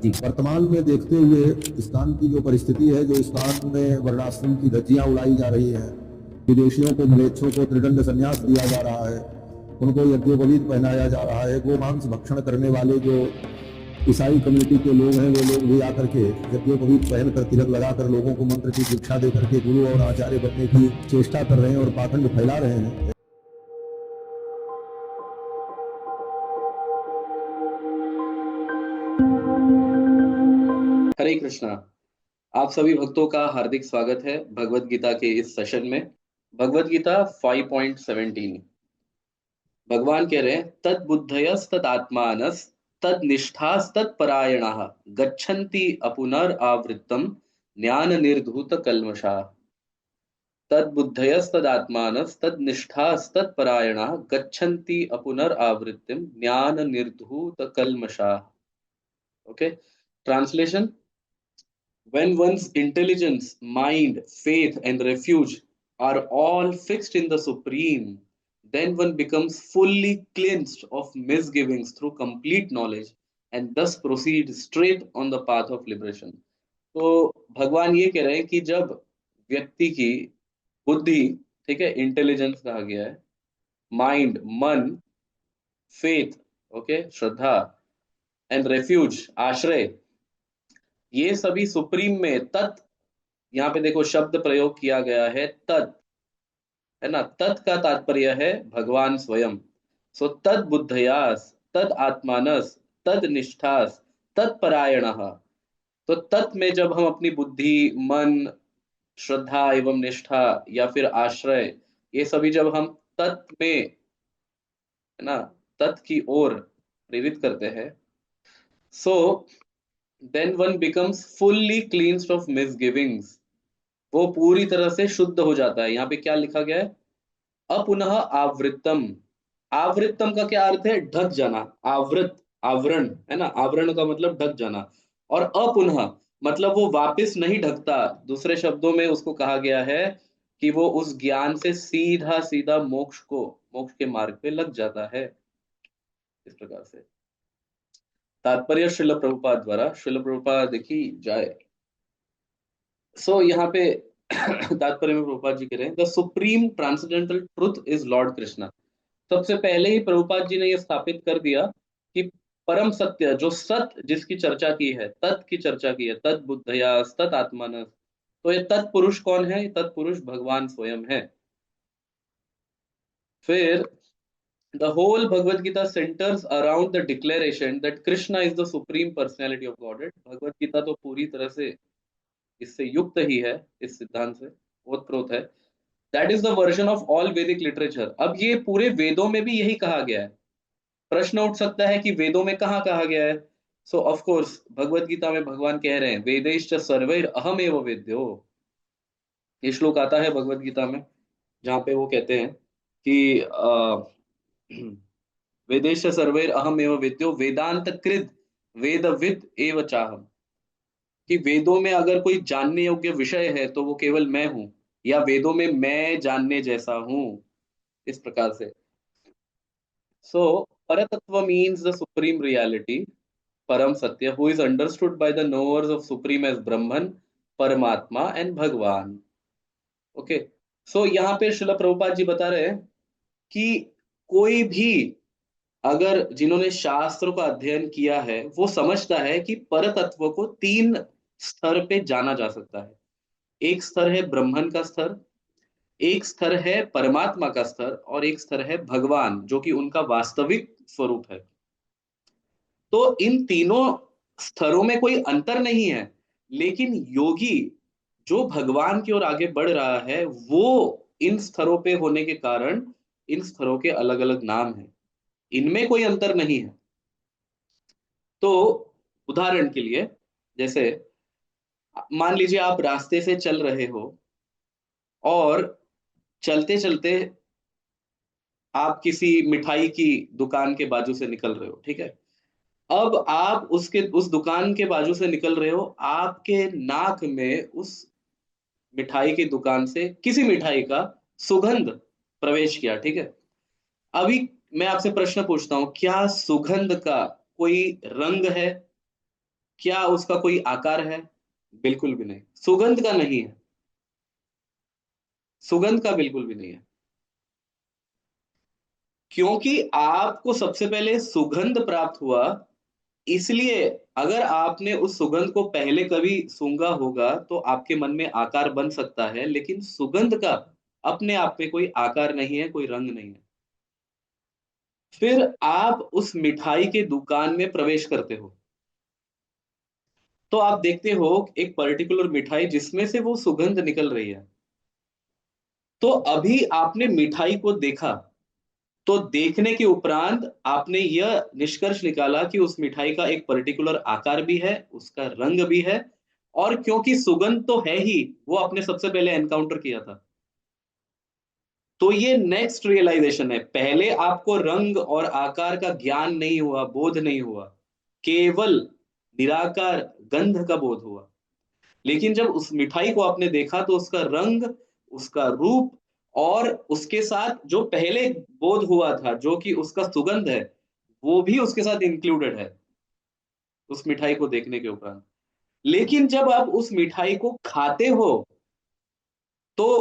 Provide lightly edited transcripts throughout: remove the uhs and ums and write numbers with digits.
जी, वर्तमान में देखते हुए इस्कान की जो परिस्थिति है, जो इस्कान में वर्णाश्रम की धज्जियां उड़ाई जा रही हैं, विदेशियों को, म्लेच्छों को त्रिदंड संन्यास दिया जा रहा है, उनको यज्ञोपवीत पहनाया जा रहा है, गोमांस भक्षण करने वाले जो ईसाई कम्युनिटी के लोग हैं, वो लोग भी आकर के यज्ञोपवीत पहनकर, तिलक लगाकर लोगों को मंत्र की दीक्षा दे करके गुरु और आचार्य बनने की चेष्टा कर रहे हैं और पाखंड फैला रहे हैं। हरे कृष्णा। आप सभी भक्तों का हार्दिक स्वागत है भगवत गीता के इस सेशन में। भगवत गीता 5.17 भगवान कह रहे हैं, तद बुद्धयस तद आत्मानस तद निष्ठास तद परायणाः गच्छन्ति अपुनर आवृत्तम ज्ञान निर्धूत कल्मषाः। तद बुद्धयस तद आत्मानस तद निष्ठास तद परायणाः गच्छन्ति अपुनर आवृत्तिम ज्ञान निर्धूत कल्मषाः। Okay, translation: when one's intelligence, mind, faith, and refuge are all fixed in the Supreme, then one becomes fully cleansed of misgivings through complete knowledge and thus proceed straight on the path of liberation. तो भगवान ये कह रहे हैं कि जब व्यक्ति की बुद्धि, ठीक है, इंटेलिजेंस कहा गया है, माइंड, मन, faith, okay, Shraddha, and refuge, आश्रय, ये सभी सुप्रीम में तत्, यहाँ पे देखो शब्द प्रयोग किया गया है तत्, है ना। तत् का तात्पर्य है भगवान स्वयं। सो तद बुद्धयास, तद आत्मानस, तद निष्ठास, तत्परायणः। तो तत् में जब हम अपनी बुद्धि, मन, श्रद्धा एवं निष्ठा या फिर आश्रय, ये सभी जब हम तत् में, है ना, तत् की ओर प्रेरित करते हैं, so then one becomes fully cleansed of misgivings, वो पूरी तरह से शुद्ध हो जाता है। यहाँ पे क्या लिखा गया है? अपुनः आवृत्तम। आवृत्तम का क्या अर्थ है? ढक जाना। आवृत, आवरण, है ना। आवरण का मतलब ढक जाना। और अपुनः मतलब वो वापस नहीं ढकता। दूसरे शब्दों में उसको कहा गया है कि वो उस ज्ञान से सीधा सीधा मोक्ष के मार्ग पे लग जाता है। इस प्रकार से तात्पर्य श्रील प्रभुपाद द्वारा, श्रील प्रभुपाद देखी जाए। सो यहाँ पे तात्पर्य में प्रभुपाद जी कह रहे हैं, the supreme transcendental truth is Lord Krishna. सबसे पहले ही प्रभुपाद जी ने यह स्थापित कर दिया कि परम सत्य, जो सत्य जिसकी चर्चा की है, तत् की चर्चा की है, तत् बुद्धया तत् आत्मानस, तो ये तत्पुरुष कौन है? तत्पुरुष भगवान स्वयं है। फिर the whole Bhagavad Gita centres around the declaration that Krishna is the supreme personality of godhead. Bhagavad Gita तो पूरी तरह से इससे युक्त ही है, इस सिद्धांत से ओतप्रोत है। That is the version of all वैदिक लिटरेचर। अब ये पूरे वेदों में भी यही कहा गया है। प्रश्न उठ सकता है कि वेदों में कहाँ कहा गया है? सो ऑफ कोर्स भगवत गीता में भगवान कह रहे हैं, वेदैश्च सर्वैर अहमेव वेद्यो। ये श्लोक आता है भगवत गीता में, जहाँ पे वो कहते हैं कि वेदैश्च सर्वैर अहमेव वेद्यो वेदांत कृत वेदविद एव चाहम। कि वेदों में अगर कोई जानने योग्य विषय है तो वो केवल मैं हूं, या वेदों में मैं जानने जैसा हूं। इस प्रकार से so paratattva means the supreme reality, परम सत्य, who is understood by the knowers of supreme as Brahman, Paramatma and भगवान। ओके, सो यहाँ पे श्रील प्रभुपाद जी बता रहे हैं कि कोई भी, अगर जिन्होंने शास्त्रों का अध्ययन किया है, वो समझता है कि परतत्व को तीन स्तर पे जाना जा सकता है। एक स्तर है ब्रह्मन का स्तर, एक स्तर है परमात्मा का स्तर, और एक स्तर है भगवान, जो कि उनका वास्तविक स्वरूप है। तो इन तीनों स्तरों में कोई अंतर नहीं है, लेकिन योगी जो भगवान की ओर आगे बढ़ रहा है, वो इन स्तरों पे होने के कारण इन स्तरों के अलग अलग नाम हैं, इनमें कोई अंतर नहीं है। तो उदाहरण के लिए, जैसे मान लीजिए आप रास्ते से चल रहे हो और चलते चलते आप किसी मिठाई की दुकान के बाजू से निकल रहे हो, ठीक है। अब आप उसके उस दुकान के बाजू से निकल रहे हो, आपके नाक में उस मिठाई की दुकान से किसी मिठाई का सुगंध प्रवेश किया, ठीक है। अभी मैं आपसे प्रश्न पूछता हूं, क्या सुगंध का कोई रंग है? क्या उसका कोई आकार है? बिल्कुल भी नहीं। सुगंध का नहीं है, सुगंध का बिल्कुल भी नहीं है। क्योंकि आपको सबसे पहले सुगंध प्राप्त हुआ, इसलिए अगर आपने उस सुगंध को पहले कभी सूंघा होगा तो आपके मन में आकार बन सकता है, लेकिन सुगंध का अपने आप में कोई आकार नहीं है, कोई रंग नहीं है। फिर आप उस मिठाई के दुकान में प्रवेश करते हो, तो आप देखते हो एक पर्टिकुलर मिठाई जिसमें से वो सुगंध निकल रही है। तो अभी आपने मिठाई को देखा, तो देखने के उपरांत आपने यह निष्कर्ष निकाला कि उस मिठाई का एक पर्टिकुलर आकार भी है, उसका रंग भी है, और क्योंकि सुगंध तो है ही, वो आपने सबसे पहले एनकाउंटर किया था। तो ये नेक्स्ट रियलाइजेशन है। पहले आपको रंग और आकार का ज्ञान नहीं हुआ, बोध नहीं हुआ। केवल निराकार गंध का बोध हुआ। लेकिन जब उस मिठाई को आपने देखा तो उसका रंग, उसका रूप और उसके साथ जो पहले बोध हुआ था, जो कि उसका सुगंध है, वो भी उसके साथ इंक्लूडेड है, उस मिठाई को देखने के उपरांत। लेकिन जब आप उस मिठाई को खाते हो, तो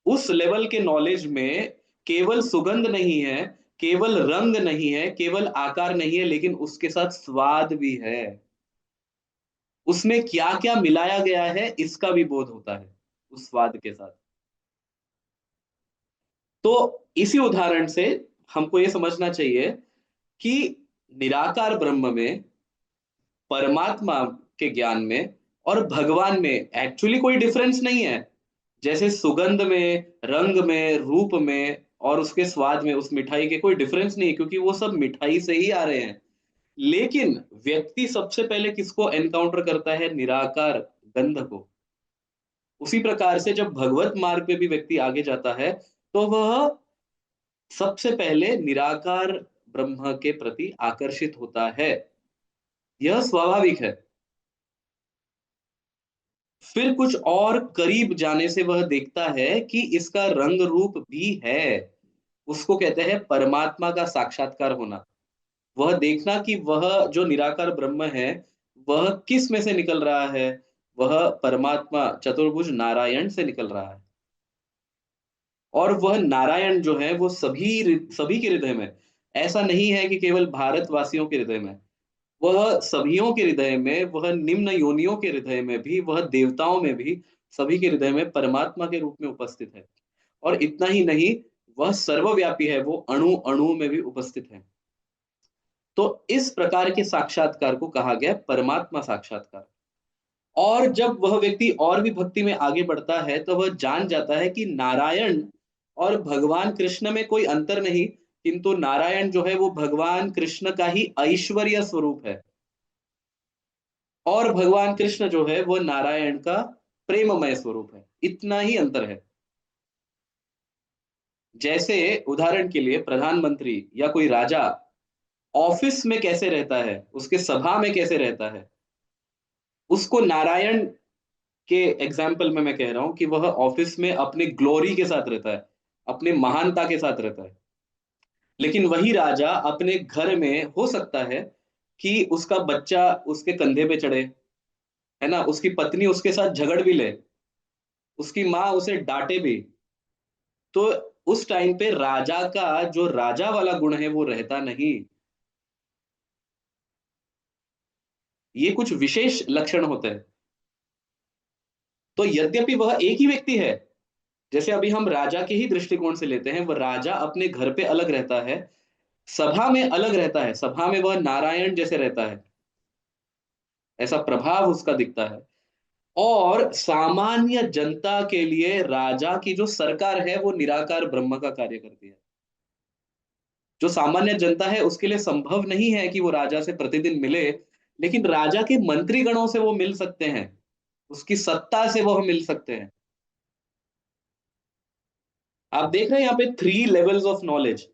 उस लेवल के नॉलेज में केवल सुगंध नहीं है, केवल रंग नहीं है, केवल आकार नहीं है, लेकिन उसके साथ स्वाद भी है। उसमें क्या-क्या मिलाया गया है, इसका भी बोध होता है, उस स्वाद के साथ। तो इसी उदाहरण से हमको ये समझना चाहिए कि निराकार ब्रह्म में, परमात्मा के ज्ञान में और भगवान में एक्चुअली कोई डिफरेंस नहीं है। जैसे सुगंध में, रंग में, रूप में और उसके स्वाद में उस मिठाई के कोई डिफरेंस नहीं है, क्योंकि वो सब मिठाई से ही आ रहे हैं। लेकिन व्यक्ति सबसे पहले किसको एनकाउंटर करता है? निराकार गंध को। उसी प्रकार से जब भगवत मार्ग पे भी व्यक्ति आगे जाता है, तो वह सबसे पहले निराकार ब्रह्म के प्रति आकर्षित होता है। यह स्वाभाविक है। फिर कुछ और करीब जाने से वह देखता है कि इसका रंग रूप भी है। उसको कहते हैं परमात्मा का साक्षात्कार होना। वह देखना कि वह जो निराकार ब्रह्म है, वह किस में से निकल रहा है? वह परमात्मा चतुर्भुज नारायण से निकल रहा है। और वह नारायण जो है वो सभी के हृदय में, ऐसा नहीं है कि केवल भारतवासियों के हृदय में, वह सभियों के हृदय में, वह निम्न योनियों के हृदय में भी, वह देवताओं में भी, सभी के हृदय में परमात्मा के रूप में उपस्थित है। और इतना ही नहीं, वह सर्वव्यापी है, वो अणु-अणु में भी उपस्थित है। तो इस प्रकार के साक्षात्कार को कहा गया परमात्मा साक्षात्कार। और जब वह व्यक्ति और भी भक्ति में आगे बढ़ता है, तो वह जान जाता है कि नारायण और भगवान कृष्ण में कोई अंतर नहीं, किंतु नारायण जो है वो भगवान कृष्ण का ही ऐश्वर्य स्वरूप है। और भगवान कृष्ण जो है वो नारायण का प्रेममय स्वरूप है। इतना ही अंतर है। जैसे उदाहरण के लिए प्रधानमंत्री या कोई राजा ऑफिस में कैसे रहता है, उसके सभा में कैसे रहता है, उसको नारायण के एग्जाम्पल में मैं कह रहा हूं कि वह ऑफिस में अपने ग्लोरी के साथ रहता है, अपने महानता के साथ रहता है। लेकिन वही राजा अपने घर में हो सकता है कि उसका बच्चा उसके कंधे पे चढ़े, है ना? उसकी पत्नी उसके साथ झगड़ भी ले, उसकी माँ उसे डांटे भी। तो उस टाइम पे राजा का जो राजा वाला गुण है वो रहता नहीं। ये कुछ विशेष लक्षण होते हैं। तो यद्यपि वह एक ही व्यक्ति है, जैसे अभी हम राजा के ही दृष्टिकोण से लेते हैं, वह राजा अपने घर पे अलग रहता है, सभा में अलग रहता है, सभा में वह नारायण जैसे रहता है, ऐसा प्रभाव उसका दिखता है। और सामान्य जनता के लिए राजा की जो सरकार है वो निराकार ब्रह्म का कार्य करती है। जो सामान्य जनता है उसके लिए संभव नहीं है कि वो राजा से प्रतिदिन मिले, लेकिन राजा के मंत्री गणों से वो मिल सकते हैं, उसकी सत्ता से वह मिल सकते हैं। आप देख रहे हैं यहाँ पे 3 लेवल्स ऑफ नॉलेज।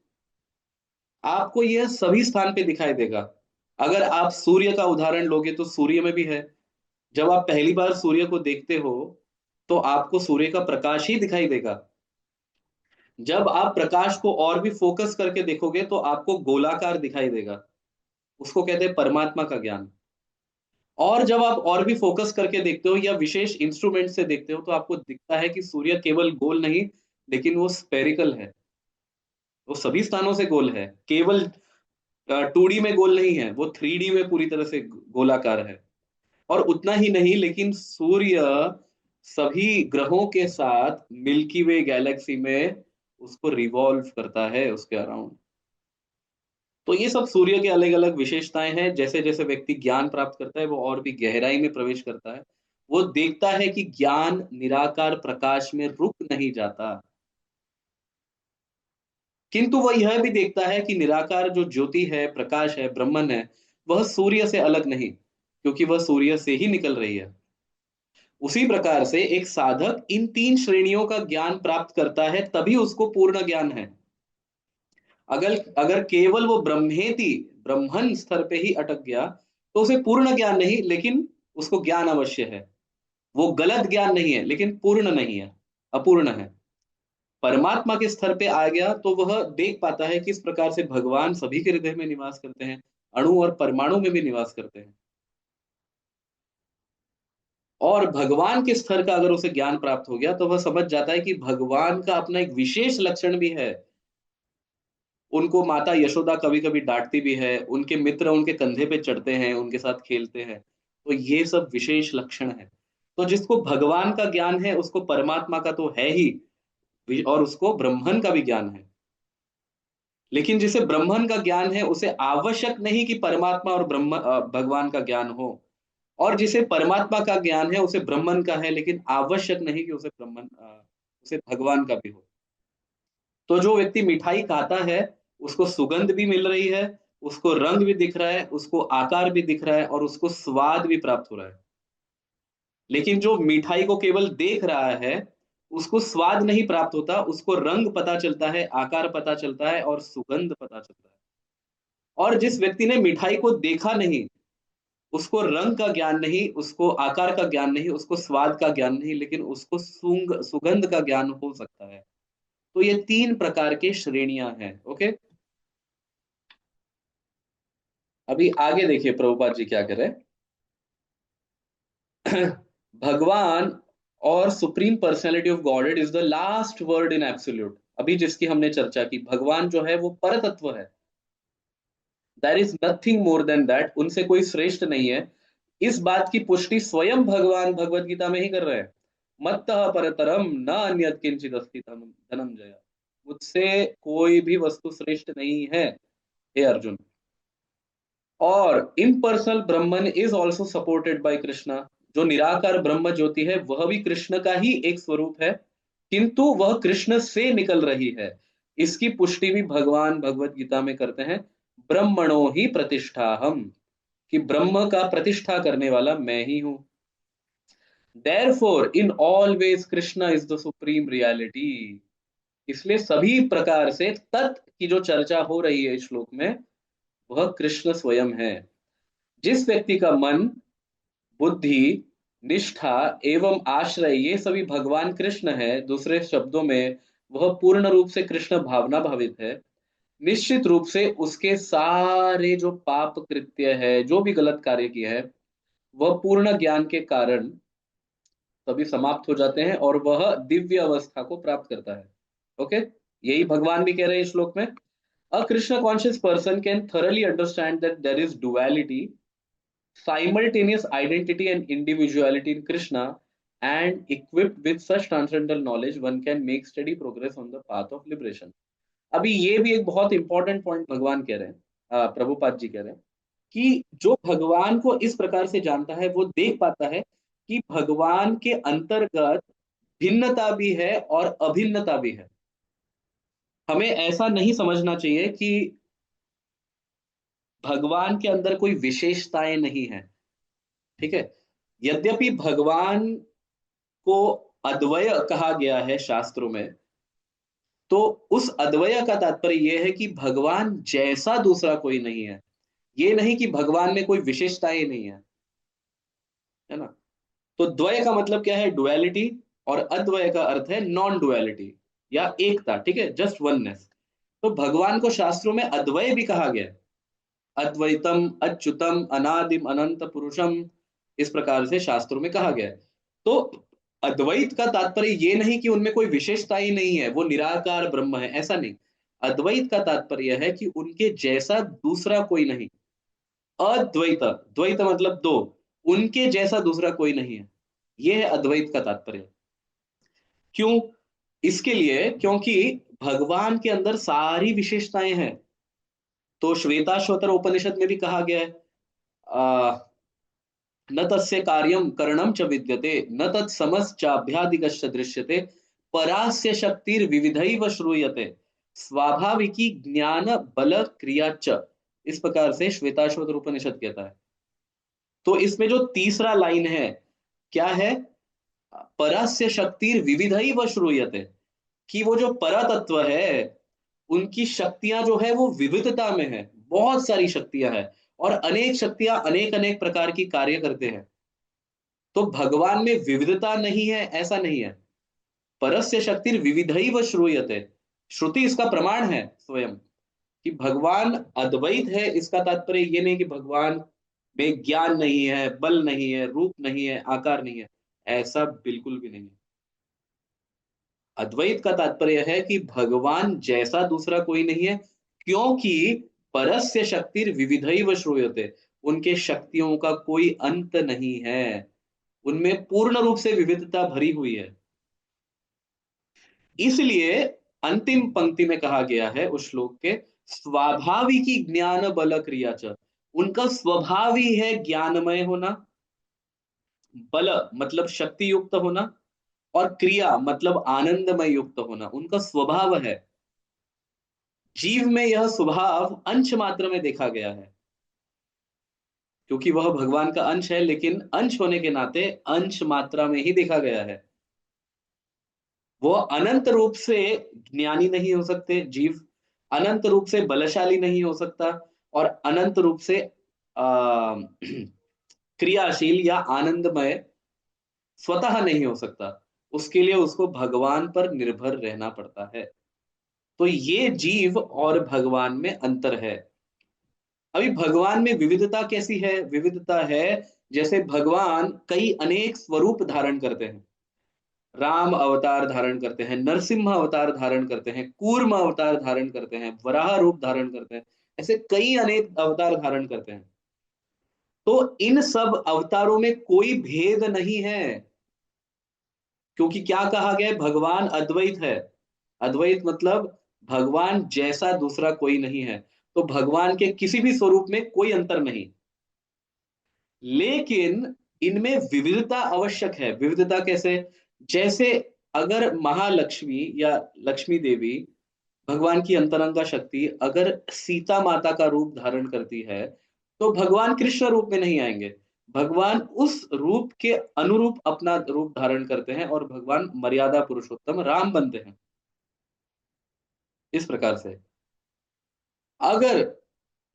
आपको यह सभी स्थान पे दिखाई देगा। अगर आप सूर्य का उदाहरण लोगे तो सूर्य में भी है। जब आप पहली बार सूर्य को देखते हो, तो आपको सूर्य का प्रकाश ही दिखाई देगा। जब आप प्रकाश को और भी फोकस करके देखोगे तो आपको गोलाकार दिखाई देगा। उसको कहते हैं परमात्मा का ज्ञान। और जब आप और भी फोकस करके देखते हो या विशेष इंस्ट्रूमेंट से देखते हो तो आपको दिखता है कि सूर्य केवल गोल नहीं, लेकिन वो स्फेरिकल है। वो सभी स्थानों से गोल है, केवल 2D में गोल नहीं है, वो 3D में पूरी तरह से गोलाकार है। और उतना ही नहीं, लेकिन सूर्य सभी ग्रहों के साथ मिल्की वे गैलेक्सी में उसको रिवॉल्व करता है उसके अराउंड। तो ये सब सूर्य की अलग-अलग विशेषताएँ हैं। जैसे-जैसे व्यक्ति ज्ञान प्राप्त करता है, वो और भी गहराई में प्रवेश करता है। वो देखता है कि ज्ञान निराकार प्रकाश में रुक नहीं जाता, किंतु वह यह भी देखता है कि निराकार जो ज्योति है, प्रकाश है, ब्रह्मन है, वह सूर्य से अलग नहीं, क्योंकि वह सूर्य से ही निकल रही है। उसी प्रकार से एक साधक इन 3 श्रेणियों का ज्ञान प्राप्त करता है, तभी उसको पूर्ण ज्ञान है। अगर अगर केवल वो ब्रह्मेति ब्रह्मन स्तर पे ही अटक गया, तो उसे पूर्ण ज्ञान नहीं, लेकिन उसको ज्ञान अवश्य है। वो गलत ज्ञान नहीं है, लेकिन पूर्ण नहीं है, अपूर्ण है। परमात्मा के स्तर पे आ गया तो वह देख पाता है किस प्रकार से भगवान सभी के हृदय में निवास करते हैं, अणु और परमाणु में भी निवास करते हैं। और भगवान के स्तर का अगर उसे ज्ञान प्राप्त हो गया, तो वह समझ जाता है कि भगवान का अपना एक विशेष लक्षण भी है। उनको माता यशोदा कभी-कभी डाँटती भी है, उनके मित्र उनके कंधे पे चढ़ते हैं, उनके साथ खेलते हैं। तो ये सब विशेष लक्षण है। तो जिसको भगवान का ज्ञान है, उसको परमात्मा का तो है ही और उसको ब्रह्मन का भी ज्ञान है। लेकिन जिसे ब्रह्मन का ज्ञान है, उसे आवश्यक नहीं कि परमात्मा और भगवान का ज्ञान हो। और जिसे परमात्मा का ज्ञान है, उसे ब्रह्मन का है, लेकिन आवश्यक नहीं कि उसे भगवान का भी हो। तो जो व्यक्ति मिठाई खाता है, उसको सुगंध भी मिल रही है, उसको रंग भी दिख रहा है, उसको आकार भी दिख रहा है और उसको स्वाद भी प्राप्त हो रहा है। लेकिन जो मिठाई को केवल देख रहा है, उसको स्वाद नहीं प्राप्त होता, उसको रंग पता चलता है, आकार पता चलता है और सुगंध पता चलता है। और जिस व्यक्ति ने मिठाई को देखा नहीं, उसको रंग का ज्ञान नहीं, उसको आकार का ज्ञान नहीं, उसको स्वाद का ज्ञान नहीं, लेकिन उसको सुगंध का ज्ञान हो सकता है। तो ये 3 प्रकार के श्रेणियाँ हैं, ओके? अभी आगे देखिए प्रभुपाद जी क्या कर रहे हैं। भगवान और supreme personality of godhead is the last word in absolute. अभी जिसकी हमने चर्चा की, भगवान जो है वो परतत्व है। There is nothing more than that, उनसे कोई श्रेष्ठ नहीं है। इस बात की पुष्टि स्वयं भगवान भगवत गीता में ही कर रहे हैं। मत्तः परतरम न अन्यत् किंचित् अस्ति धनंजय। मुझसे कोई भी वस्तु श्रेष्ठ नहीं है, हे अर्जुन। और impersonal Brahman is also supported by Krishna. जो निराकार ब्रह्म ज्योति है, वह भी कृष्ण का ही एक स्वरूप है, किंतु वह कृष्ण से निकल रही है। इसकी पुष्टि भी भगवान भगवत गीता में करते हैं। ब्रह्मणो ही प्रतिष्ठा हम, कि ब्रह्म का प्रतिष्ठा करने वाला मैं ही हूं। Therefore, in all ways, Krishna is the supreme reality। इसलिए सभी प्रकार से तत् की जो चर्चा हो रही है इस श्लोक में, वह कृष्ण स्वयं है। जिस व्यक्ति का मन, बुद्धि, निष्ठा एवं आश्रय ये सभी भगवान कृष्ण है, दूसरे शब्दों में वह पूर्ण रूप से कृष्ण भावना भावित है, निश्चित रूप से उसके सारे जो पाप कृत्य है, जो भी गलत कार्य किए है, वह पूर्ण ज्ञान के कारण तभी समाप्त हो जाते हैं और वह दिव्य अवस्था को प्राप्त करता है। ओके, यही भगवान भी कह रहे हैं इस श्लोक में। A Krishna conscious person can thoroughly understand that there is duality, simultaneous identity and individuality in Krishna, and equipped with such transcendental knowledge, one can make steady progress on the path of liberation। अभी ये भी एक बहुत important point भगवान कह रहे हैं, प्रभुपाद जी कह रहे हैं कि जो भगवान को इस प्रकार से जानता है, वो देख पाता है कि भगवान के अंतर्गत भिन्नता भी है और अभिन्नता भी है। हमें ऐसा नहीं समझना चाहिए कि भगवान के अंदर कोई विशेषताएं नहीं है, ठीक है? यद्यपि भगवान को अद्वय कहा गया है शास्त्रों में, तो उस अद्वय का तात्पर्य यह है कि भगवान जैसा दूसरा कोई नहीं है। ये नहीं कि भगवान में कोई विशेषताएं नहीं है ना? तो द्वय का मतलब क्या है? डुअलिटी। और अद्वय का अर्थ है नॉन डुअलिटी या एकता, ठीक है? Just oneness. तो भगवान को शास्त्रों में अद्वय भी कहा गया है। अद्वैतम अच्युतम अनादिम अनंत पुरुषम इस प्रकार से शास्त्रों में कहा गया है। तो अद्वैत का तात्पर्य ये नहीं कि उनमें कोई विशेषता ही नहीं है, वो निराकार ब्रह्म है, ऐसा नहीं। अद्वैत का तात्पर्य है कि उनके जैसा दूसरा कोई नहीं। अद्वैत, द्वैत मतलब दो, उनके जैसा दूसरा कोई नहीं है। ये है अद्वैत का तात्पर्य। क्यों? इसके लिए क्योंकि भगवान के अंदर सारी विशेषताएं हैं। तो श्वेताश्वतर उपनिषद में भी कहा गया है, आ, न तस्य कार्यम करणम च विद्यते न तत्समश्चाभ्यादिकश्च दृश्यते परास्य शक्तिर्विविधैव श्रूयते स्वाभाविकी ज्ञान बल क्रिया च। इस प्रकार से श्वेताश्वतर उपनिषद कहता है। तो इसमें जो तीसरा लाइन है, क्या है? परस्य शक्तिर्विविधैव श्रूयते, कि वो जो पर तत्व है, उनकी शक्तियां जो है वो विविधता में है, बहुत सारी शक्तियां हैं, और अनेक शक्तियां अनेक अनेक प्रकार की कार्य करते हैं। तो भगवान में विविधता नहीं है ऐसा नहीं है। परस्य शक्ति विविधैव श्रूयते, श्रुति इसका प्रमाण है स्वयं, कि भगवान अद्वैत है। इसका तात्पर्य ये नहीं कि भगवान में ज्ञान नहीं है, बल नहीं है, रूप नहीं है, आकार नहीं है, ऐसा बिल्कुल भी नहीं है। अद्वैत का तात्पर्य है कि भगवान जैसा दूसरा कोई नहीं है, क्योंकि परस्य शक्ति विविधैव श्रूयते, उनके शक्तियों का कोई अंत नहीं है, उनमें पूर्ण रूप से विविधता भरी हुई है। इसलिए अंतिम पंक्ति में कहा गया है उस श्लोक के, स्वाभाविकी ज्ञान बल क्रिया च, उनका स्वभाव ही है ज्ञानमय होना, बल मतलब शक्ति युक्त होना, और क्रिया मतलब आनंदमय युक्त होना, उनका स्वभाव है। जीव में यह स्वभाव अंश मात्र में देखा गया है, क्योंकि वह भगवान का अंश है, लेकिन अंश होने के नाते अंश मात्रा में ही देखा गया है। वो अनंत रूप से ज्ञानी नहीं हो सकते जीव, अनंत रूप से बलशाली नहीं हो सकता, और अनंत रूप से क्रियाशील या आनंदमय स्वतः नहीं हो सकता। उसके लिए उसको भगवान पर निर्भर रहना पड़ता है। तो ये जीव और भगवान में अंतर है। अभी भगवान में विविधता कैसी है? विविधता है जैसे भगवान कई अनेक स्वरूप धारण करते हैं। राम अवतार धारण करते हैं, नरसिम्हा अवतार धारण करते हैं, कूर्म अवतार धारण करते हैं, वराह रूप धारण करते हैं, ऐसे कई अनेक अवतार धारण करते हैं। तो इन सब अवतारों में कोई भेद नहीं है, क्योंकि क्या कहा गया है? भगवान अद्वैत है। अद्वैत मतलब भगवान जैसा दूसरा कोई नहीं है। तो भगवान के किसी भी स्वरूप में कोई अंतर नहीं, लेकिन इनमें विविधता आवश्यक है। विविधता कैसे? जैसे अगर महालक्ष्मी या लक्ष्मी देवी, भगवान की अंतरंगा शक्ति, अगर सीता माता का रूप धारण करती है, तो भगवान कृष्ण रूप में नहीं आएंगे। भगवान उस रूप के अनुरूप अपना रूप धारण करते हैं, और भगवान मर्यादा पुरुषोत्तम राम बनते हैं। इस प्रकार से अगर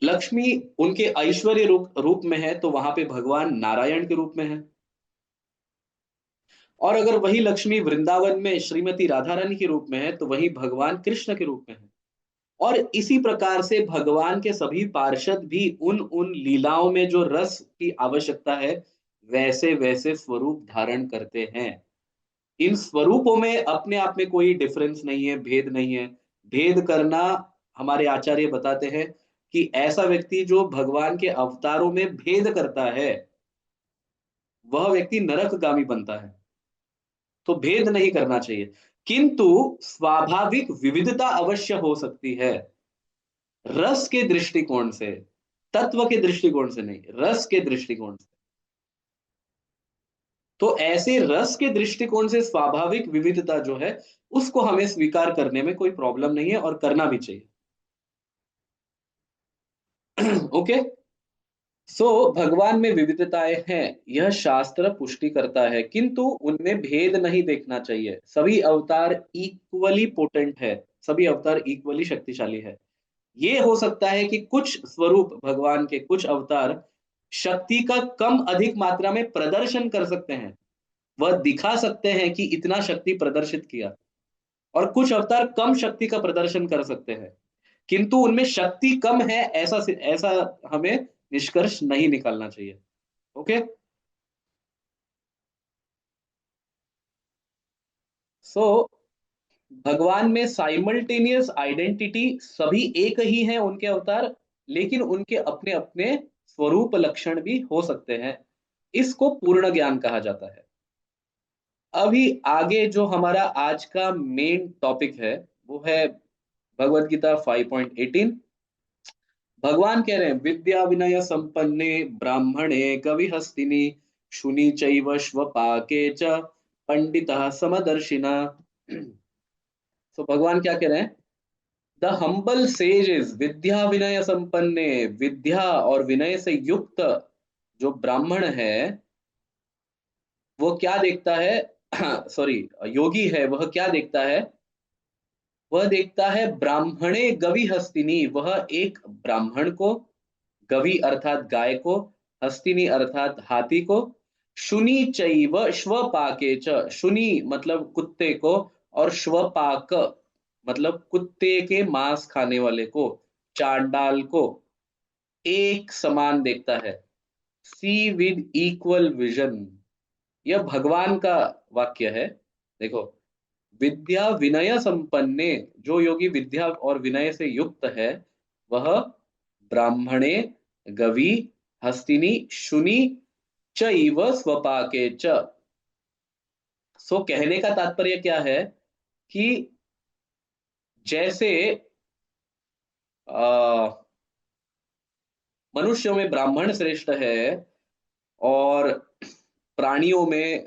लक्ष्मी उनके ऐश्वर्य रूप में है, तो वहां पे भगवान नारायण के रूप में है। और अगर वही लक्ष्मी वृंदावन में श्रीमती राधा रानी के रूप में है, तो वही भगवान कृष्ण के रूप में है। और इसी प्रकार से भगवान के सभी पार्षद भी उन उन लीलाओं में जो रस की आवश्यकता है, वैसे वैसे स्वरूप धारण करते हैं। इन स्वरूपों में अपने आप में कोई डिफरेंस नहीं है, भेद नहीं है। भेद करना, हमारे आचार्य बताते हैं कि ऐसा व्यक्ति जो भगवान के अवतारों में भेद करता है, वह व्यक्ति नरकगामी बनता है। तो भेद नहीं करना चाहिए, किंतु स्वाभाविक विविधता अवश्य हो सकती है, रस के दृष्टिकोण से, तत्व के दृष्टिकोण से नहीं, रस के दृष्टिकोण से। तो ऐसे रस के दृष्टिकोण से स्वाभाविक विविधता जो है, उसको हमें स्वीकार करने में कोई प्रॉब्लम नहीं है, और करना भी चाहिए। ओके। सो भगवान में विविधताएं हैं, यह शास्त्र पुष्टि करता है, किंतु उनमें भेद नहीं देखना चाहिए। सभी अवतार इक्वली पोटेंट है, सभी अवतार इक्वली शक्तिशाली है। ये हो सकता है कि कुछ स्वरूप भगवान के, कुछ अवतार शक्ति का कम अधिक मात्रा में प्रदर्शन कर सकते हैं, वह दिखा सकते हैं कि इतना शक्ति प्रदर्शित किया, और कुछ अवतार कम शक्ति का प्रदर्शन कर सकते हैं, किंतु उनमें शक्ति कम है, ऐसा ऐसा हमें निष्कर्ष नहीं निकालना चाहिए। ओके। सो भगवान में साइमल्टेनियस आइडेंटिटी सभी एक ही हैं उनके अवतार, लेकिन उनके अपने अपने स्वरूप लक्षण भी हो सकते हैं। इसको पूर्ण ज्ञान कहा जाता है। अभी आगे जो हमारा आज का मेन टॉपिक है वो है भगवत गीता 5.18। भगवान कह रहे हैं विद्या विनय संपन्ने ब्राह्मणे कवि हस्तिनी शुनि चैव श्वपाके च पंडितः समदर्शिना। तो भगवान क्या कह रहे हैं? द हम्बल सेजेस विद्या विनय संपन्ने, विद्या और विनय से युक्त जो ब्राह्मण है वो क्या देखता है? सॉरी, योगी है वह क्या देखता है? वह देखता है ब्राह्मणे गवि हस्तिनी, वह एक ब्राह्मण को, गवि अर्थात गाय को, हस्तिनी अर्थात हाथी को, शुनि चैव श्वपाके च, शुनि मतलब कुत्ते को, और श्वपाक मतलब कुत्ते के मांस खाने वाले को, चांडाल को एक समान देखता है। सी विद इक्वल विजन। यह भगवान का वाक्य है। देखो, विद्या विनय संपन्ने, जो योगी विद्या और विनय से युक्त है वह ब्राह्मणे गवि हस्तिनी शुनि चैव स्वपाके च। सो कहने का तात्पर्य क्या है कि जैसे आ, मनुष्यों में ब्राह्मण श्रेष्ठ है और प्राणियों में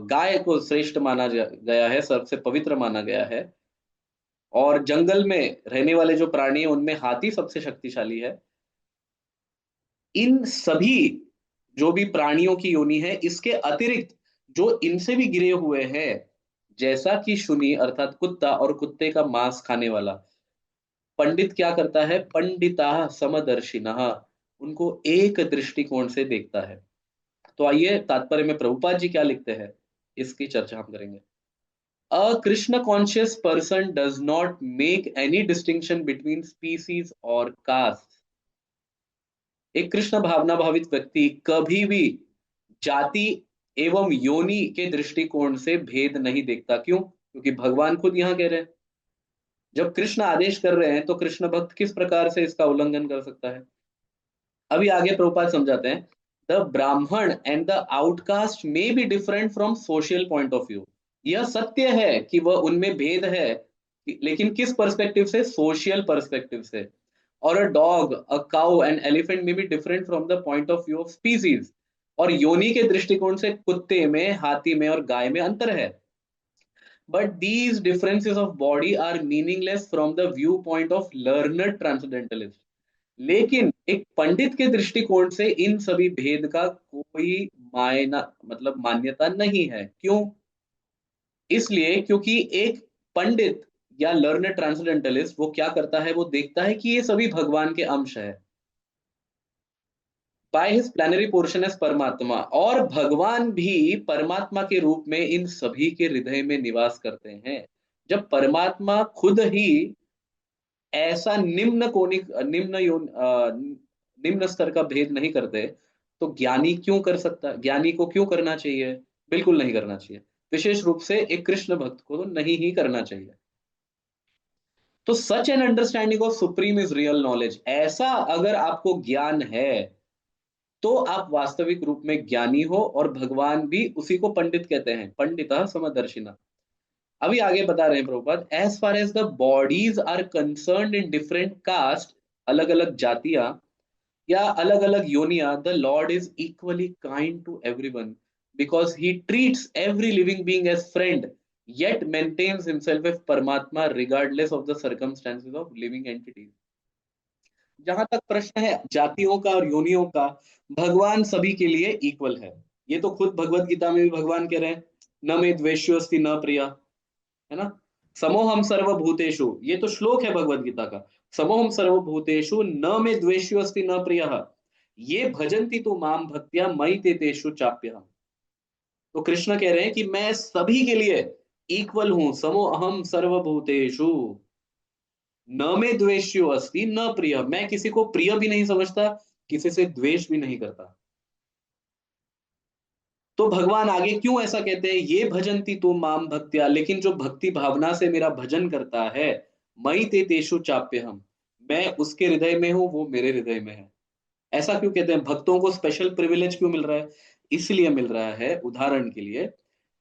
गाय को श्रेष्ठ माना गया है, सबसे पवित्र माना गया है, और जंगल में रहने वाले जो प्राणी हैं उनमें हाथी सबसे शक्तिशाली है। इन सभी जो भी प्राणियों की योनि है, इसके अतिरिक्त जो इनसे भी गिरे हुए हैं, जैसा कि शुनि अर्थात कुत्ता और कुत्ते का मांस खाने वाला, पंडित क्या करता है? पंडिता समदर्शिनः, उनको एक दृष्टिकोण से देखता है। तो आइए तात्पर्य में प्रभुपाद जी क्या लिखते हैं इसकी चर्चा हम करेंगे। A Krishna conscious person does not make any distinction between species or caste. एक कृष्ण भावना भावित व्यक्ति कभी भी जाति एवं योनि के दृष्टिकोण से भेद नहीं देखता। क्यों? क्योंकि भगवान खुद यहाँ कह रहे हैं। जब कृष्ण आदेश कर रहे हैं तो कृष्ण भक्त किस प्रकार से इसका उल्लंघन कर सकता है? अभी आगे प्रभुपाद समझाते हैं। द ब्राह्मण and the outcast may be different from social point of view. यह सत्य है कि वह उनमें भेद है, लेकिन किस पर्सपेक्टिव से? सोशल पर्सपेक्टिव से। और a dog, a cow and elephant may be different from the point of view of species. और योनि के दृष्टिकोण से कुत्ते में, हाथी में और गाय में अंतर है। But these differences of body are meaningless from the viewpoint of learned transcendentalist. लेकिन एक पंडित के दृष्टिकोण से इन सभी भेद का कोई मायना मतलब मान्यता नहीं है। क्यों? इसलिए क्योंकि एक पंडित या लर्नड ट्रांसडेंटलिस्ट वो क्या करता है? वो देखता है कि ये सभी भगवान के अंश है। By his plenary portion as परमात्मा, और भगवान भी परमात्मा के रूप में इन सभी के हृदय में निवास करते हैं। जब परमात्मा खुद ही ऐसा निम्न स्तर का भेद नहीं करते, तो ज्ञानी क्यों कर सकता? ज्ञानी को क्यों करना चाहिए? बिल्कुल नहीं करना चाहिए। विशेष रूप से एक कृष्ण भक्त को तो नहीं ही करना चाहिए। तो such an understanding of supreme is real knowledge. ऐसा अगर आपको ज्ञान है तो आप वास्तविक रूप में ज्ञानी हो, और भगवान भी उसी को पंडित कहते हैं, पंडितः समदर्शिना। अभी आगे बता रहे हैं Prabhupada, as far as the bodies are concerned in different caste, अलग अलग जातियां या अलग अलग योनिया, the Lord is equally kind to everyone because he treats every living being as friend, yet maintains himself as परमात्मा regardless of the circumstances of living entities। जहां तक प्रश्न है जातियों का और योनियों का, भगवान सभी के लिए इक्वल है। ये तो खुद भगवत गीता में भी भगवान कह रहे हैं, न मे द्वेष्यो अस्ति न प्रिय, है ना। समोहम सर्वभूतेषु, ये तो श्लोक है भगवत गीता का। समोहम सर्वभूतेषु न मे द्वेष्यो अस्ति न प्रियः, ये भजन्ति तु माम भक्त्या मयि ते तेषु चाप्यहम्। तो कृष्ण कह रहे हैं कि मैं सभी के लिए इक्वल हूं, समो अहम सर्वभूतेषु, न में द्वेष्यो अस्ति न प्रिय, मैं किसी को प्रिय भी नहीं समझता, किसी से द्वेष भी नहीं करता। तो भगवान आगे क्यों ऐसा कहते हैं, ये भजन्ति तु माम भक्त्या, लेकिन जो भक्ति भावना से मेरा भजन करता है, मयि ते तेषु चाप्यहम्, मैं उसके हृदय में हूं, वो मेरे हृदय में है। ऐसा क्यों कहते हैं, भक्तों को स्पेशल प्रिविलेज क्यों मिल रहा है? इसलिए मिल रहा है, उदाहरण के लिए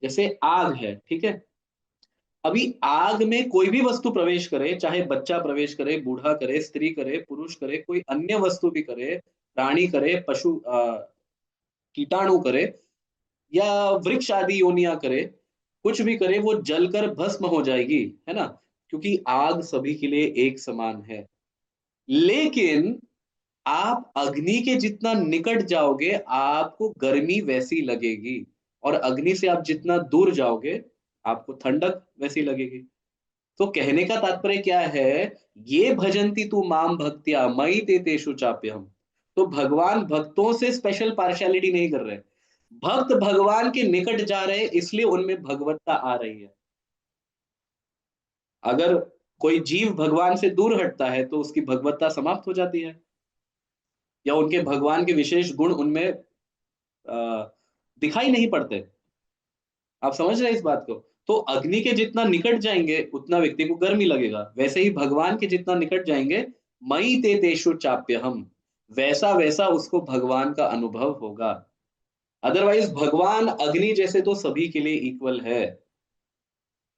जैसे आग है, ठीक है। अभी आग में कोई भी वस्तु प्रवेश करे, चाहे बच्चा प्रवेश करे, बूढ़ा करे, स्त्री करे, पुरुष करे, कोई अन्य वस्तु भी करे, प्राणी करे, पशु कीटाणु करे, या वृक्ष आदि योनियां करे, कुछ भी करे, वो जलकर भस्म हो जाएगी, है ना, क्योंकि आग सभी के लिए एक समान है। लेकिन आप अग्नि के जितना निकट जाओगे, आपको गर्मी वैसी लगेगी, और अग्नि से आप जितना दूर जाओगे, आपको ठंडक वैसी लगेगी। तो कहने का तात्पर्य क्या है, ये भजन्ति तू माम भक्त्या मयि ते तेषु चाप्यहम्। तो भगवान भक्तों से स्पेशल पार्शियलिटी नहीं कर रहे, भक्त भगवान के निकट जा रहे हैं, इसलिए उनमें भगवत्ता आ रही है। अगर कोई जीव भगवान से दूर हटता है तो उसकी भगवत्ता समाप्त हो जाती है, या उनके भगवान के विशेष गुण उनमें दिखाई नहीं पड़ते। आप समझ रहे हैं इस बात को? तो अग्नि के जितना निकट जाएंगे उतना व्यक्ति को गर्मी लगेगा, वैसे ही भगवान के जितना निकट जाएंगे, मयि ते तेषु चाप्यहम्, वैसा वैसा उसको भगवान का अनुभव होगा। अदरवाइज भगवान अग्नि जैसे तो सभी के लिए इक्वल है,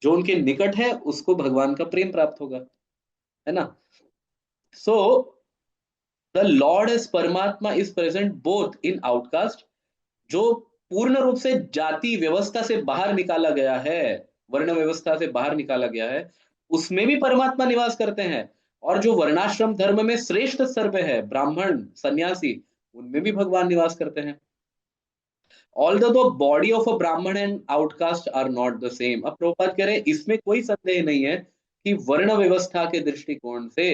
जो उनके निकट है उसको भगवान का प्रेम प्राप्त होगा, है ना। सो द लॉर्ड इज परमात्मा is present both in outcast, जो पूर्ण रूप से जाति व्यवस्था से बाहर निकाला गया है, वर्ण व्यवस्था से बाहर निकाला गया है, उसमें भी परमात्मा निवास करते हैं। और जो वर्णाश्रम धर्म में श्रेष्ठ स्तर पे है, ब्राह्मण सन्यासी, उनमें भी भगवान निवास करते हैं। Although the body of a Brahman and outcast are not the same, अब प्रभुपाद कह रहे हैं इसमें कोई संदेह नहीं है कि वर्ण व्यवस्था के दृष्टिकोण से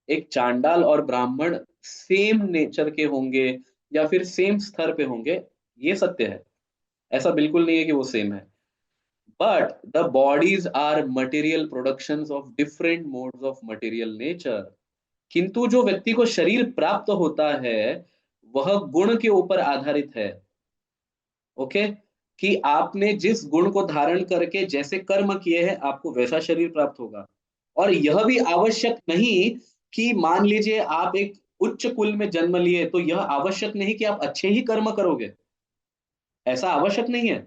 एक चांडाल और ब्राह्मण सेम नेचर के होंगे, या फिर सेम स्तर पे होंगे, ये सत्य है। ऐसा बिल्कुल नहीं है कि वो सेम है, but the bodies are material productions of different modes of material nature. किंतु जो व्यक्ति को शरीर प्राप्त होता है, वह गुण के ऊपर आधारित है। ओके, कि आपने जिस गुण को धारण करके जैसे कर्म किए हैं, आपको वैसा शरीर प्राप्त होगा। और यह भी आवश्यक नहीं कि मान लीजिए आप एक उच्च कुल में जन्म लिए, तो यह आवश्यक नहीं कि आप अच्छे ही कर्म करोगे, ऐसा आवश्यक नहीं है।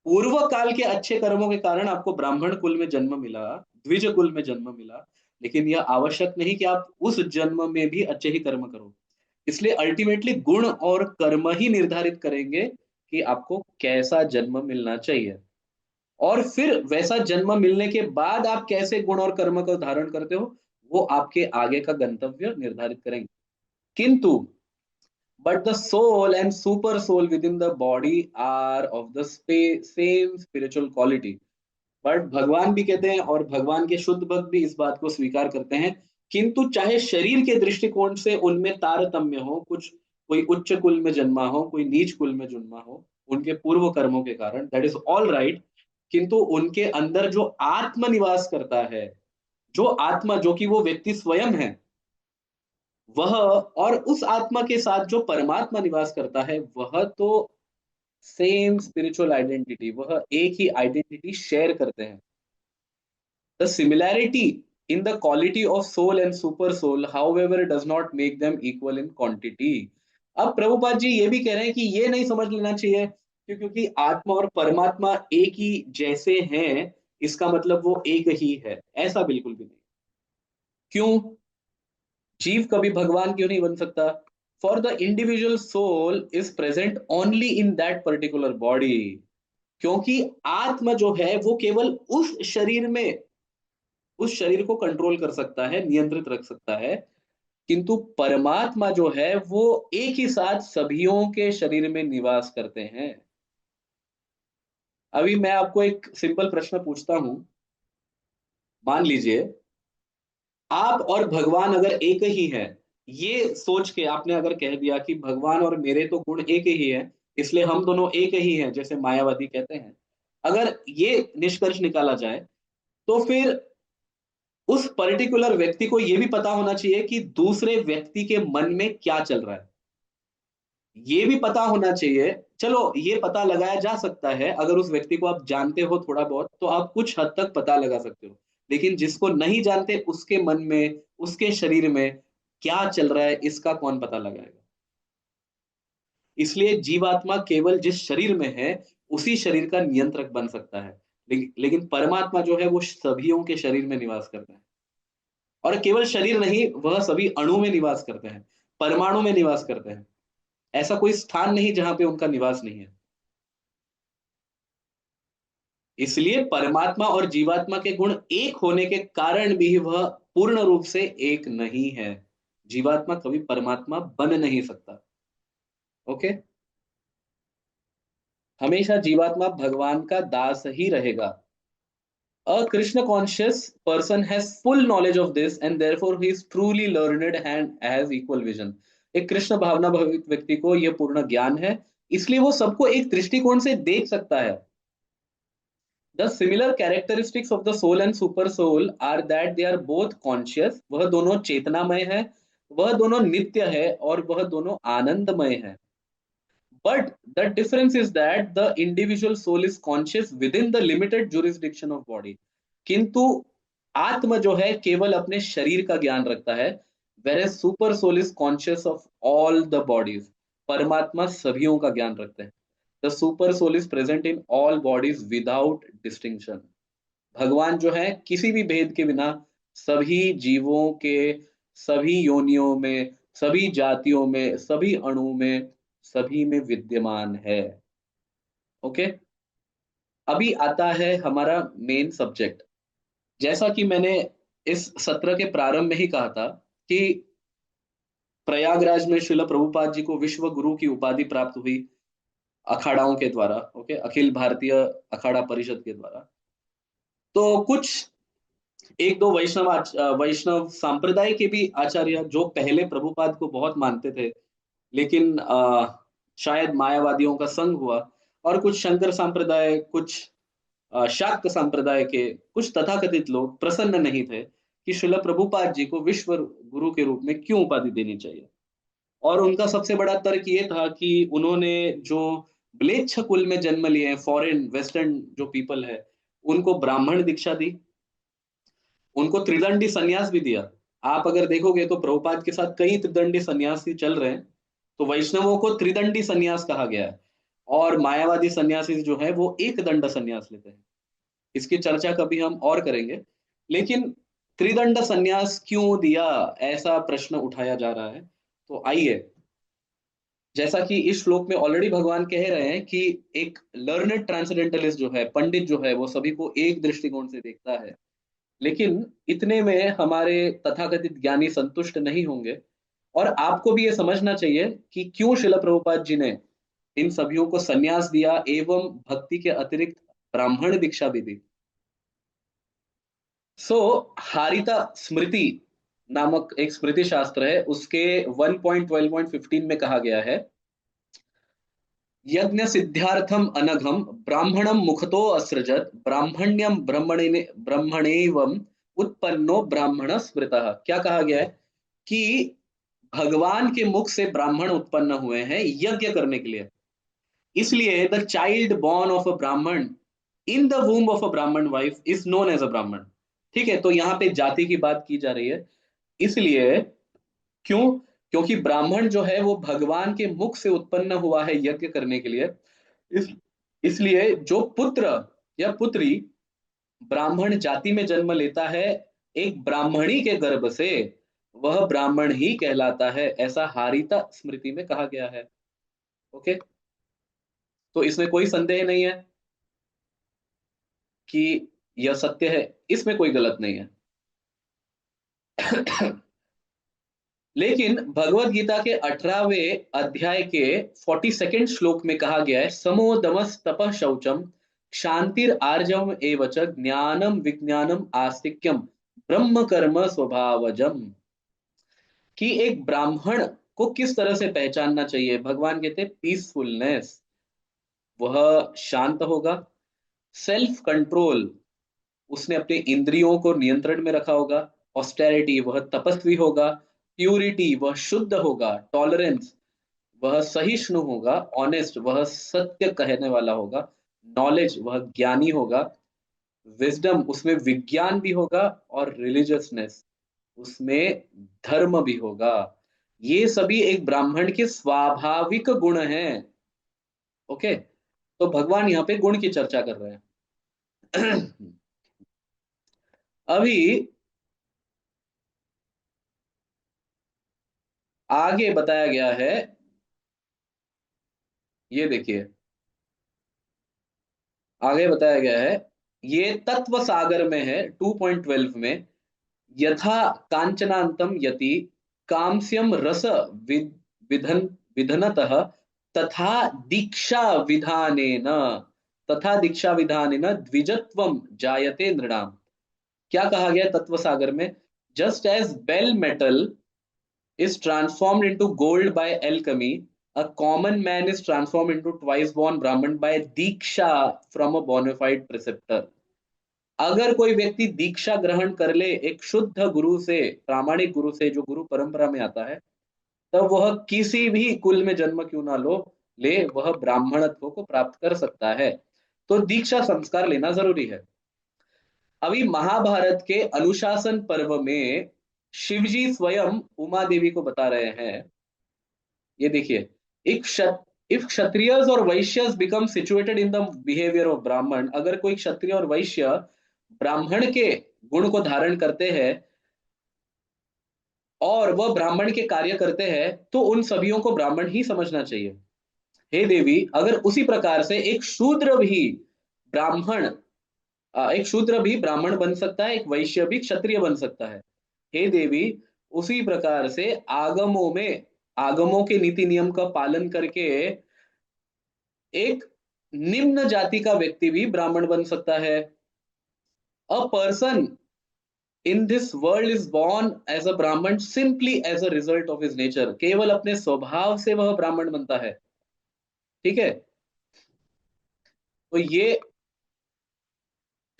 पूर्व काल के अच्छे कर्मों के कारण आपको ब्राह्मण कुल में जन्म मिला, द्विज कुल में जन्म मिला, लेकिन यह आवश्यक नहीं कि आप उस जन्म में भी अच्छे ही कर्म करो। इसलिए अल्टीमेटली गुण और कर्म ही निर्धारित करेंगे कि आपको कैसा जन्म मिलना चाहिए, और फिर वैसा जन्म मिलने के बाद आप कैसे गुण और कर्म को धारण करते हो, वो आपके आगे का गंतव्य निर्धारित करेंगे। किंतु but the soul and super soul within the body are of the same spiritual quality। But भगवान भी कहते हैं, और भगवान के शुद्ध भक्त भी इस बात को स्वीकार करते हैं, किंतु चाहे शरीर के दृष्टिकोण से उनमें तारतम्य हो, कुछ कोई उच्च कुल में जन्मा हो, कोई नीच कुल में जन्मा हो, उनके पूर्व कर्मों के कारण, दैट इज ऑल राइट। किंतु उनके अंदर जो आत्म निवास करता है, जो आत्मा, जो कि वो व्यक्ति स्वयं है, वह, और उस आत्मा के साथ जो परमात्मा निवास करता है, वह तो सेम स्पिरिचुअल आइडेंटिटी, वह एक ही आइडेंटिटी शेयर करते हैं। The similarity in the quality of soul and super soul however does not make them equal in quantity. अब प्रभुपाद जी ये भी कह रहे हैं कि ये नहीं समझ लेना चाहिए कि क्योंकि आत्मा और परमात्मा एक ही जैसे हैं, इसका मतलब वो एक ही है, ऐसा बिल्कुल भी नहीं। क्यों? जीव कभी भगवान क्यों नहीं बन सकता? For the individual soul is present only in that particular body, क्योंकि आत्मा जो है वो केवल उस शरीर में, उस शरीर को कंट्रोल कर सकता है, नियंत्रित रख सकता है। किंतु परमात्मा जो है वो एक ही साथ सभीयों के शरीर में निवास करते हैं। अभी मैं आपको एक सिंपल प्रश्न पूछता हूं, मान लीजिए आप और भगवान अगर एक ही है, ये सोच के आपने अगर कह दिया कि भगवान और मेरे तो गुण एक ही है, इसलिए हम दोनों एक ही हैं, जैसे मायावादी कहते हैं, अगर ये निष्कर्ष निकाला जाए, तो फिर उस पर्टिकुलर व्यक्ति को यह भी पता होना चाहिए कि दूसरे व्यक्ति के मन में क्या चल रहा है। ये भी पता होना चाहिए, चलो ये पता लगाया जा सकता है, अगर उस व्यक्ति को आप जानते हो थोड़ा बहुत तो आप कुछ हद तक पता लगा सकते हो, लेकिन जिसको नहीं जानते उसके मन में, उसके शरीर में क्या चल रहा है इसका कौन पता लगाएगा। इसलिए जीवात्मा केवल जिस शरीर में है उसी शरीर का नियंत्रक बन सकता है, लेकिन परमात्मा जो है वो सभियों के शरीर में निवास करता है, और केवल शरीर नहीं, वह सभी अणु में निवास करते हैं, परमाणु में निवास करते हैं। ऐसा कोई स्थान नहीं जहां पे उनका निवास नहीं है। इसलिए परमात्मा और जीवात्मा के गुण एक होने के कारण भी वह पूर्ण रूप से एक नहीं है। जीवात्मा कभी परमात्मा बन नहीं सकता। ओके, हमेशा जीवात्मा भगवान का दास ही रहेगा। A Krishna conscious person has full knowledge of this and therefore he is truly learned and has equal vision. एक कृष्ण भावना भवित व्यक्ति को यह पूर्ण ज्ञान है, इसलिए वो सबको एक दृष्टिकोण से देख सकता है। The similar characteristics of the soul and super soul are that they are both conscious, वह दोनों चेतनामय है, वह दोनों नित्य है और वह दोनों आनंदमय है। But the difference is that the individual soul is conscious within the limited jurisdiction of body. किंतु आत्म जो है केवल अपने शरीर का ज्ञान रखता है, whereas super soul is conscious of all the bodies. परमात्मा सभियों का ज्ञान रखते हैं। The super soul is present in all bodies without distinction. भगवान जो है किसी भी भेद के बिना सभी जीवों के सभी योनियों में, सभी जातियों में, सभी अणु में, सभी में विद्यमान है। ओके, अभी आता है हमारा मेन सब्जेक्ट। जैसा कि मैंने इस सत्र के प्रारंभ में ही कहा था कि प्रयागराज में श्रील प्रभुपाद जी को विश्व गुरु की उपाधि प्राप्त हुई अखाड़ाओं के द्वारा। ओके, अखिल भारतीय अखाड़ा परिषद के द्वारा। तो कुछ एक दो वैष्णव संप्रदाय के भी आचार्य जो पहले प्रभुपाद को बहुत मानते थे, लेकिन शायद मायावादियों का संग हुआ, और कुछ शंकर संप्रदाय, कुछ शाक्त संप्रदाय के कुछ तथाकथित लोग प्रसन्न नहीं थे कि श्रील प्रभुपाद जी को विश्व गुरु के रूप में क्यों उपाधि देनी चाहिए। और उनका सबसे बड़ा तर्क ये था कि उन्होंने जो म्लेच्छ कुल में जन्म लिए, फॉरेन वेस्टर्न जो पीपल है, उनको ब्राह्मण दीक्षा दी, उनको त्रिदंडी सन्यास भी दिया। आप अगर देखोगे तो प्रभुपाद के साथ कई त्रिदंडी सन्यासी चल रहे हैं, तो वैष्णवों को त्रिदंडी सन्यास कहा गया है, और मायावादी सन्यासी जो है वो एक दंड सन्यास लेते हैं। इसकी चर्चा कभी हम और करेंगे, लेकिन त्रिदंड सन्यास क्यों दिया, ऐसा प्रश्न उठाया जा रहा है। तो आइए, जैसा कि इस श्लोक में ऑलरेडी भगवान कह रहे हैं कि एक लर्नेड ट्रांसेंडेंटलिस्ट जो है, पंडित जो है, वो सभी को एक दृष्टिकोण से देखता है, लेकिन इतने में हमारे तथाकथित ज्ञानी संतुष्ट नहीं होंगे। और आपको भी ये समझना चाहिए कि क्यों श्रील प्रभुपाद जी ने इन सभियों को सन्यास दिया एवं भक्ति के अतिरिक्त ब्राह्मण दीक्षा भी दी। सो हारिता स्मृति नामक एक स्मृति शास्त्र है, उसके 1.12.15 में कहा गया है, यज्ञ सिद्धार्थम अनघम ब्राह्मणम मुखतो असृजत ब्राह्मण्यम ब्रह्मणेवम उत्पन्नो ब्राह्मण स्मृतः। क्या कहा गया है कि भगवान के मुख से ब्राह्मण उत्पन्न हुए हैं यज्ञ करने के लिए, इसलिए the child born of a Brahmin in the womb of a Brahmin wife is known as a Brahmin. ठीक है, तो यहाँ पे जाति की बात की जा रही है, इसलिए क्यों, क्योंकि ब्राह्मण जो है वो भगवान के मुख से उत्पन्न हुआ है यज्ञ करने के लिए। इस इसलिए जो पुत्र या पुत्री ब्राह्मण जाति में जन्म लेता है एक ब्राह्मणी के गर्भ से, वह ब्राह्मण ही कहलाता है, ऐसा हारिता स्मृति में कहा गया है। ओके, तो इसमें कोई संदेह नहीं है कि यह सत्य है, इसमें कोई गलत नहीं है। लेकिन भगवत गीता के 18वें अध्याय के 42वें श्लोक में कहा गया है, समो दमस तपः शौचम शांतिर आर्जवम एवच ज्ञानम विज्ञानम आस्तिक्यम ब्रह्म कर्म स्वभावजम। कि एक ब्राह्मण को किस तरह से पहचानना चाहिए। भगवान कहते हैं पीसफुलनेस, वह शांत होगा, सेल्फ कंट्रोल, उसने अपने इंद्रियों को नियंत्रण में रखा होगा, ऑस्टेरिटी, वह तपस्वी होगा, प्यूरिटी, वह शुद्ध होगा, टॉलरेंस, वह सहिष्णु होगा, ऑनेस्ट वह सत्य कहने वाला होगा, नॉलेज वह ज्ञानी होगा, विजडम उसमें विज्ञान भी होगा, और रिलीजियसनेस उसमें धर्म भी होगा। ये सभी एक ब्राह्मण के स्वाभाविक गुण हैं। ओके, तो भगवान यहाँ पे गुण की चर्चा कर रहे हैं। अभी आगे बताया गया है, ये देखिए आगे बताया गया है, ये तत्व सागर में है 2.12 में, यथा कांचनांतम यति कांस्यम रस विधन विधनतः तथा दीक्षा विधानेन, तथा दीक्षा विधानेन द्विजत्वम जायते नृणाम। क्या कहा गया तत्व सागर में? Just as bell metal is transformed into gold by alchemy, a common man is transformed into twice born Brahman by Diksha from a bona fide preceptor. अगर कोई व्यक्ति दीक्षा ग्रहण कर ले एक शुद्ध गुरु से, प्रामाणिक गुरु से, जो गुरु परंपरा में आता है, तब वह किसी भी कुल में जन्म क्यों ना ले वह ब्राह्मणत्व को प्राप्त कर सकता है। तो दीक्षा संस्कार लेना जरूरी है। अभी महाभारत के अनुशासन पर्व में शिवजी स्वयं उमा देवी को बता रहे हैं, ये देखिए, इफ क्षत्रियस और Vaishyas become situated in the behaviour of ब्राह्मण, अगर कोई क्षत्रिय और वैश्य ब्राह्मण के गुण को धारण करते हैं और वह ब्राह्मण के कार्य करते हैं, तो उन सभीयों को ब्राह्मण ही समझना चाहिए। हे देवी, अगर उसी प्रकार से एक शूद्र भी ब्राह्मण बन सकता है, एक वैश्य भी क्षत्रिय बन सकता है। हे देवी, उसी प्रकार से आगमों के नीति नियम का पालन करके एक निम्न जाति का व्यक्ति भी ब्राह्मण बन सकता है। A person in this world is born as a Brahmin simply as a result of his nature, केवल अपने स्वभाव से वह ब्राह्मण बनता है। ठीक है, तो ये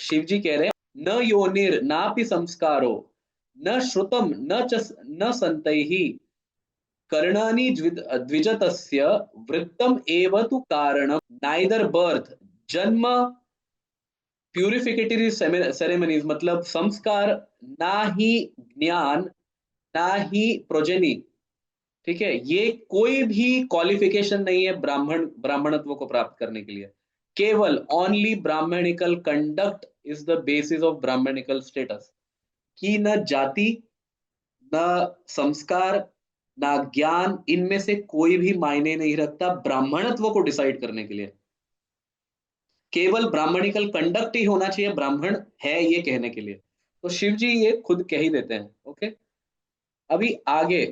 शिव जी कह रहे हैं, न योनिर नापि संस्कारो न श्रुतम न संतैहि कर्णानि द्विजतस्य वृत्तम एव तु कारणम, नाइदर बर्थ जन्म प्यूरिफिकेटरी सेरेमनीज मतलब संस्कार, ना ही ज्ञान, ना ही प्रोजेनी। ठीक है, ये कोई भी क्वालिफिकेशन नहीं है ब्राह्मणत्व को प्राप्त करने के लिए। केवल only brahminical conduct is the basis of brahminical status, कि न जाति, न संस्कार, ना ज्ञान, इनमें से कोई भी मायने नहीं रखता ब्राह्मणत्व को डिसाइड करने के लिए। केवल ब्राह्मणिकल कंडक्ट ही होना चाहिए ब्राह्मण है ये कहने के लिए। तो शिव जी ये खुद कह ही देते हैं। ओके, अभी आगे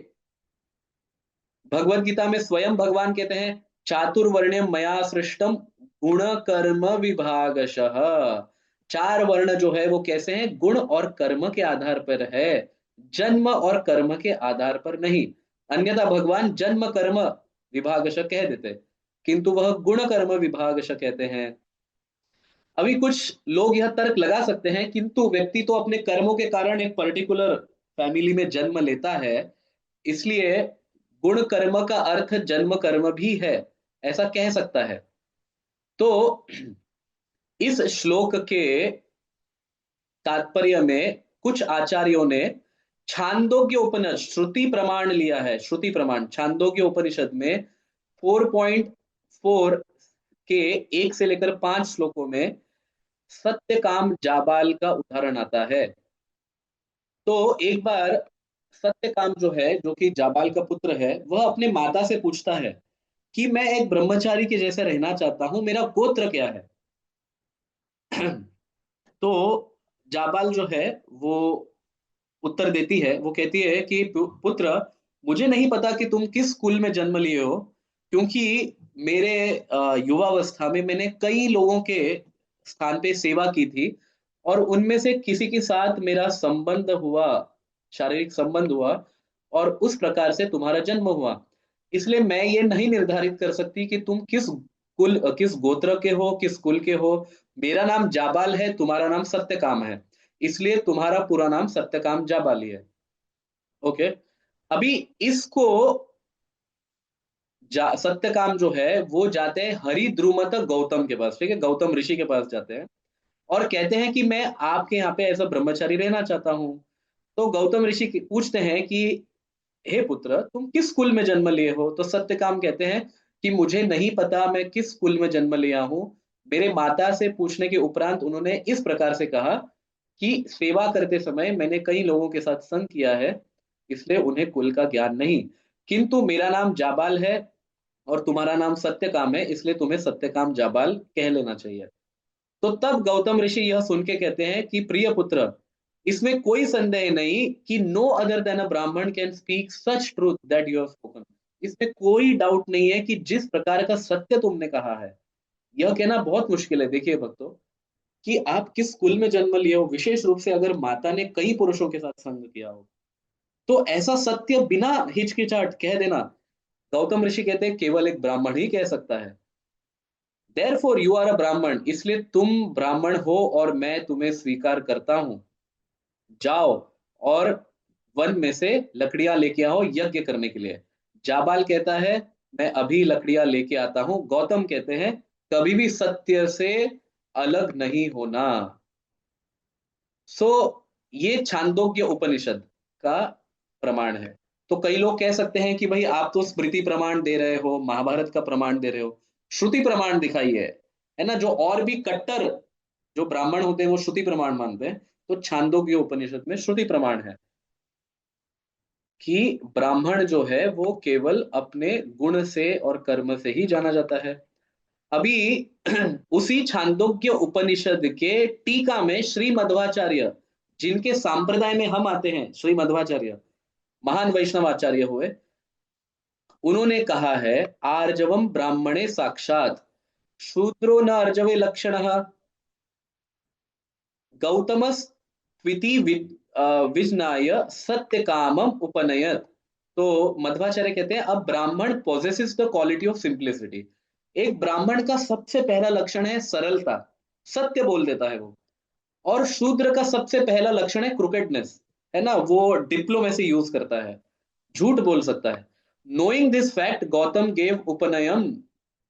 भगवत गीता में स्वयं भगवान कहते हैं, चातुर्वर्ण्यम मया सृष्टम गुण कर्म विभागशः। चार वर्ण जो है वो कैसे हैं? गुण और कर्म के आधार पर है, जन्म और कर्म के आधार पर नहीं। अन्यथा भगवान जन्म कर्म विभागशः कह देते, किंतु वह गुण कर्म विभागशः कहते हैं। अभी कुछ लोग यह तर्क लगा सकते हैं, किंतु व्यक्ति तो अपने कर्मों के कारण एक पर्टिकुलर फैमिली में जन्म लेता है, इसलिए गुण कर्म का अर्थ जन्म कर्म भी है, ऐसा कह सकता है। तो इस श्लोक के तात्पर्य में कुछ आचार्यों ने छांदोग्य उपनिषद श्रुति प्रमाण लिया है। श्रुति प्रमाण छांदोग्य उपनिषद में 4.4 के 1 से लेकर 5 श्लोकों में सत्यकाम जाबाल का उदाहरण आता है। तो एक बार सत्यकाम जो है, जो कि जाबाल का पुत्र है, वह अपने माता से पूछता है कि मैं एक ब्रह्मचारी के जैसे रहना चाहता हूं, मेरा गोत्र क्या है? तो जाबाल जो है वो उत्तर देती है, वो कहती है कि पुत्र, मुझे नहीं पता कि तुम किस कुल में जन्म लिए हो, क्योंकि मेरे युवावस्था में मैंने कई लोगों के स्थान पे सेवा की थी, और उनमें से किसी के साथ मेरा संबंध हुआ, शारीरिक संबंध हुआ, और उस प्रकार से तुम्हारा जन्म हुआ। इसलिए मैं ये नहीं निर्धारित कर सकती कि तुम किस गोत्र के हो, किस कुल के हो। मेरा नाम जाबाल है, तुम्हारा नाम सत्यकाम है, इसलिए तुम्हारा पूरा नाम सत्यकाम जाबाली है। ओके, अभी इसको सत्यकाम जो है वो जाते हैं हरिद्रुमत गौतम के पास, ठीक है, गौतम ऋषि के पास जाते हैं और कहते हैं कि मैं आपके यहाँ पे ऐसा ब्रह्मचारी रहना चाहता हूँ। तो गौतम ऋषि पूछते हैं कि हे पुत्र, तुम किस कुल में जन्म लिए हो? तो सत्यकाम कहते हैं कि मुझे नहीं पता मैं किस कुल में जन्म लिया हूँ। मेरे माता से पूछने के उपरांत उन्होंने इस प्रकार से कहा कि सेवा करते समय मैंने कई लोगों के साथ संग किया है, इसलिए उन्हें कुल का ज्ञान नहीं। किंतु मेरा नाम जाबाल है और तुम्हारा नाम सत्यकाम है, इसलिए तुम्हें सत्यकाम जाबाल कह लेना चाहिए। तो तब गौतम ऋषि यह सुन के कहते हैं कि प्रिय पुत्र, इसमें कोई संदेह नहीं कि नो अदर देन अ ब्राह्मण can speak such truth that you have spoken. इसमें कोई डाउट नहीं है कि जिस प्रकार का सत्य तुमने कहा है, यह कहना बहुत मुश्किल है। देखिए भक्तों, कि आप किस कुल में जन्म लिए हो, विशेष रूप से अगर माता ने कई पुरुषों के साथ संग किया हो, तो ऐसा सत्य बिना हिचकिचाहट कह देना, गौतम ऋषि कहते हैं केवल एक ब्राह्मण ही कह सकता है। देयरफॉर यू आर अ ब्राह्मण, इसलिए तुम ब्राह्मण हो और मैं तुम्हें स्वीकार करता हूं। जाओ और वन में से लकड़ियां लेके आओ यज्ञ करने के लिए। जाबाल कहता है मैं अभी लकड़ियां लेके आता हूं। गौतम कहते हैं कभी भी सत्य से अलग नहीं होना। सो ये छांदोग्य उपनिषद का प्रमाण है। तो कई लोग कह सकते हैं कि भाई आप तो स्मृति प्रमाण दे रहे हो, महाभारत का प्रमाण दे रहे हो, श्रुति प्रमाण दिखाइए, है ना। जो और भी कट्टर जो ब्राह्मण होते हैं वो श्रुति प्रमाण मानते हैं, तो छांदोग्य उपनिषद में श्रुति प्रमाण है कि ब्राह्मण जो है वो केवल अपने गुण से और कर्म से ही जाना जाता है। अभी उसी छांदोग्य उपनिषद के टीका में श्री मध्वाचार्य, जिनके संप्रदाय में हम आते हैं, श्री मध्वाचार्य महान वैष्णव आचार्य हुए, उन्होंने कहा है आर्जवम ब्राह्मणे साक्षात शूद्रो न अर्जवे लक्षणः गौतमस त्विति विजनाय सत्य कामम उपनयत। तो मध्वाचार्य कहते हैं अब ब्राह्मण possesses the quality of simplicity. एक ब्राह्मण का सबसे पहला लक्षण है सरलता, सत्य बोल देता है वो। और शूद्र का सबसे पहला लक्षण है क्रुकेडनेस, है ना, वो डिप्लोमेसी यूज करता है, झूठ बोल सकता है। Knowing this fact Gautam gave उपनयन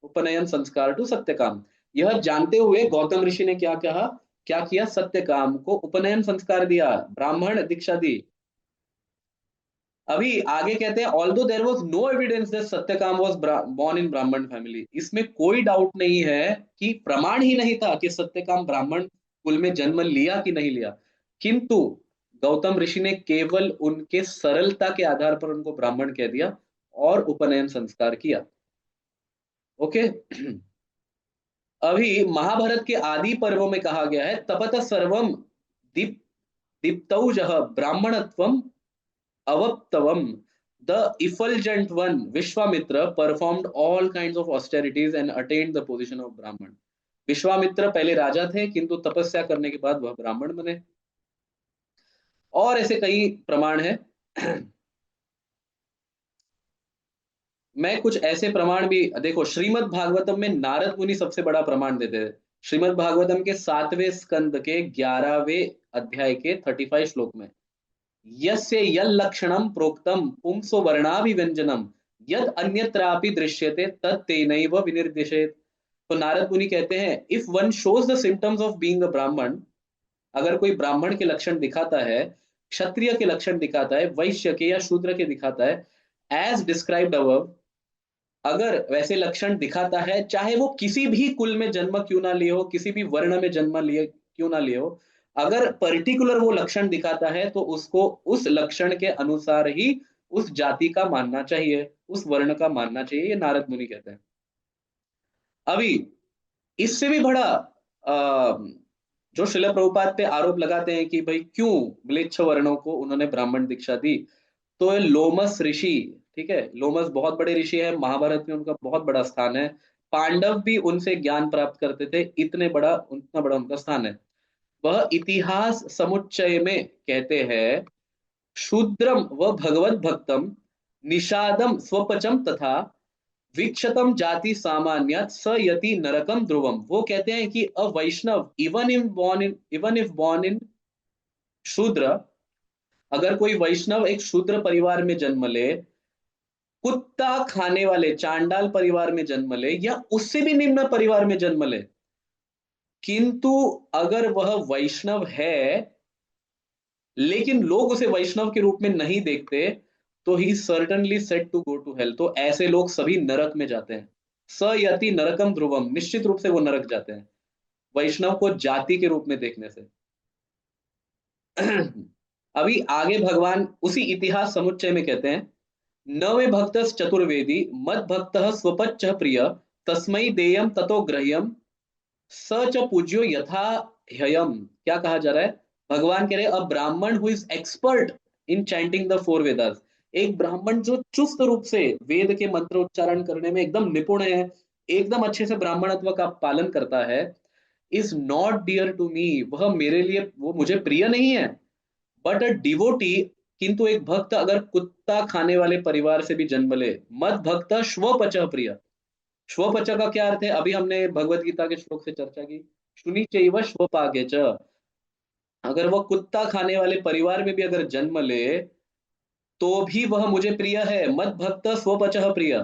उपनयन संस्कार टू सत्यकाम। यह जानते हुए गौतम ऋषि ने क्या कहा, क्या किया, सत्यकाम को उपनयन संस्कार दिया, ब्राह्मण दीक्षा दी। अभी आगे कहते हैं although there was no evidence that Satyakama was born in brahmin family. इसमें कोई डाउट नहीं है कि प्रमाण ही नहीं था कि सत्यकाम ब्राह्मण कुल में जन्म लिया कि नहीं लिया, किंतु गौतम ऋषि ने केवल उनके सरलता के आधार पर उनको ब्राह्मण कह दिया और उपनयन संस्कार किया। ओके। अभी महाभारत के आदि पर्वों में कहा गया है तपत सर्वम दीप दीप्तौजः ब्राह्मणत्वम अवप्तवम। The effulgent one, Vishwamitra, performed all kinds of austerities and attained the position of Brahman. Vishwamitra पहले राजा थे किंतु तपस्या करने के बाद वह ब्राह्मण बने। और ऐसे कई प्रमाण हैं। मैं कुछ ऐसे प्रमाण भी देखो, श्रीमद् भागवतम में नारद मुनि सबसे बड़ा प्रमाण देते हैं। श्रीमद् भागवतम के 7वें स्कंद के 11वें अध्याय के 35 श्लोक में यस्य यल्लक्षणं प्रोक्तं पुंसो वर्णाभिव्यंजनम यद अन्यत्रापि दृश्यते तत् तेनैव विनिर्दिशेत। तो नारद मुनि कहते हैं if one shows the symptoms of being a ब्राह्मण, अगर कोई ब्राह्मण के लक्षण दिखाता है, क्षत्रिय के लक्षण दिखाता है, वैश्य के या शूद्र के दिखाता है, एज डिस्क्राइब्ड अबव, अगर वैसे लक्षण दिखाता है, चाहे वो किसी भी कुल में जन्म क्यों ना लिए हो, किसी भी वर्ण में जन्म लिए क्यों ना लिए हो, अगर पर्टिकुलर वो लक्षण दिखाता है तो उसको उस लक्षण के अनुसार ही उस जाति का मानना चाहिए, उस वर्ण का मानना चाहिए, ये नारद मुनि कहते हैं। अभी इससे भी बड़ा जो श्रील प्रभुपाद पे आरोप लगाते हैं कि भाई क्यों म्लेच्छ वर्णों को उन्होंने ब्राह्मण दीक्षा दी, तो ये लोमस ऋषि, ठीक है, लोमस बहुत बड़े ऋषि है, महाभारत में उनका बहुत बड़ा स्थान है। पांडव भी उनसे ज्ञान प्राप्त करते थे, उतना बड़ा उनका स्थान है। वह इतिहास समुच्चय में कहते हैं शूद्रम व भगवत भक्तम निषादम स्वपचम तथा वीक्षतम जाति सामान्यात स यति नरकम ध्रुवम। वो कहते हैं कि अ वैष्णव इवन इफ बॉर्न इन शूद्र, अगर कोई वैष्णव एक शूद्र परिवार में जन्म ले कुत्ता खाने वाले चांडाल परिवार में जन्म ले या उससे भी निम्न परिवार में जन्म ले, किंतु अगर वह वैष्णव है लेकिन लोग उसे वैष्णव के रूप में नहीं देखते, तो ही certainly set to go to hell. तो ऐसे लोग सभी नरक में जाते हैं। स यति नरकम ध्रुवम, निश्चित रूप से वो नरक जाते हैं वैष्णव को जाति के रूप में देखने से। अभी आगे भगवान उसी इतिहास समुच्चय में कहते हैं, न वे भक्त चतुर्वेदी मद भक्त स्वपच्च प्रिय तस्मै देयम ततो ग्रह्यम स च पूज्यो यथा ह्ययम। क्या कहा जा रहा है? भगवान कह रहे अ ब्राह्मण who is expert in chanting the four Vedas, एक ब्राह्मण जो चुस्त रूप से वेद के मंत्र उच्चारण करने में एकदम निपुण है, एकदम अच्छे से ब्राह्मणत्व का पालन करता है, is not dear to me, वह मेरे लिए, वो मुझे प्रिय नहीं है। बट अ डिवोटी, किंतु एक भक्त अगर कुत्ता खाने वाले परिवार से भी जन्म ले, मत भक्त श्वपच प्रिय। श्वपच का क्या अर्थ है? अभी हमने भगवत गीता के श्लोक से चर्चा की, शुनि चैव श्वपाके च। अगर वह कुत्ता खाने वाले परिवार में भी अगर जन्म ले, तो भी वह मुझे प्रिय है। मत भक्त स्वपच प्रिय,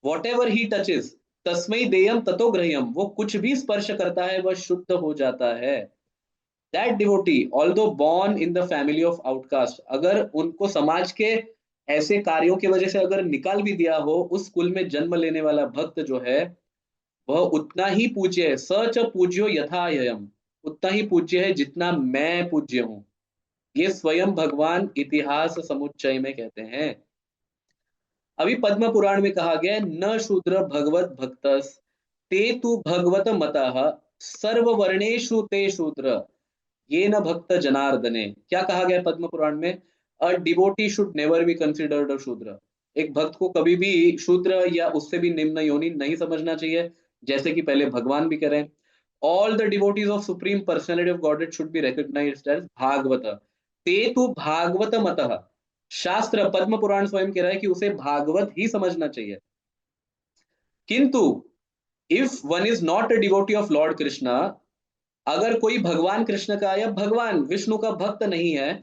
वॉट एवर ही टचेस तस्मै देयम ततो ग्रह्यम, वो कुछ भी स्पर्श करता है वह शुद्ध हो जाता है। That devotee although born in the family of outcast, अगर उनको समाज के ऐसे कार्यों की वजह से अगर निकाल भी दिया हो, उस कुल में जन्म लेने वाला भक्त जो है वह उतना ही पूज्य है। सच पूज्यो यथा यम, उतना ही पूज्य है जितना मैं पूज्य हूं। ये स्वयं भगवान इतिहास समुच्चय में कहते हैं। अभी पद्म पुराण में कहा गया है, न शूद्र भगवत भक्तस ते तु भगवत मतः सर्ववर्णेषु ते शूद्र ये न भक्त जनार्दने। क्या कहा गया है पद्म पुराण में? A devotee should never be considered a शूद्र, एक भक्त को कभी भी शूद्र या उससे भी निम्न योनि नहीं समझना चाहिए, जैसे कि पहले भगवान भी कह रहे हैं। All the devotees of supreme personality of Godhead should be recognised as भागवत ते तु भागवत मतः। शास्त्र पद्म पुराण स्वयं कह रहा है कि उसे भागवत ही समझना चाहिए। किंतु if one is not a devotee of Lord Krishna, अगर कोई भगवान कृष्ण का या भगवान विष्णु का भक्त नहीं है,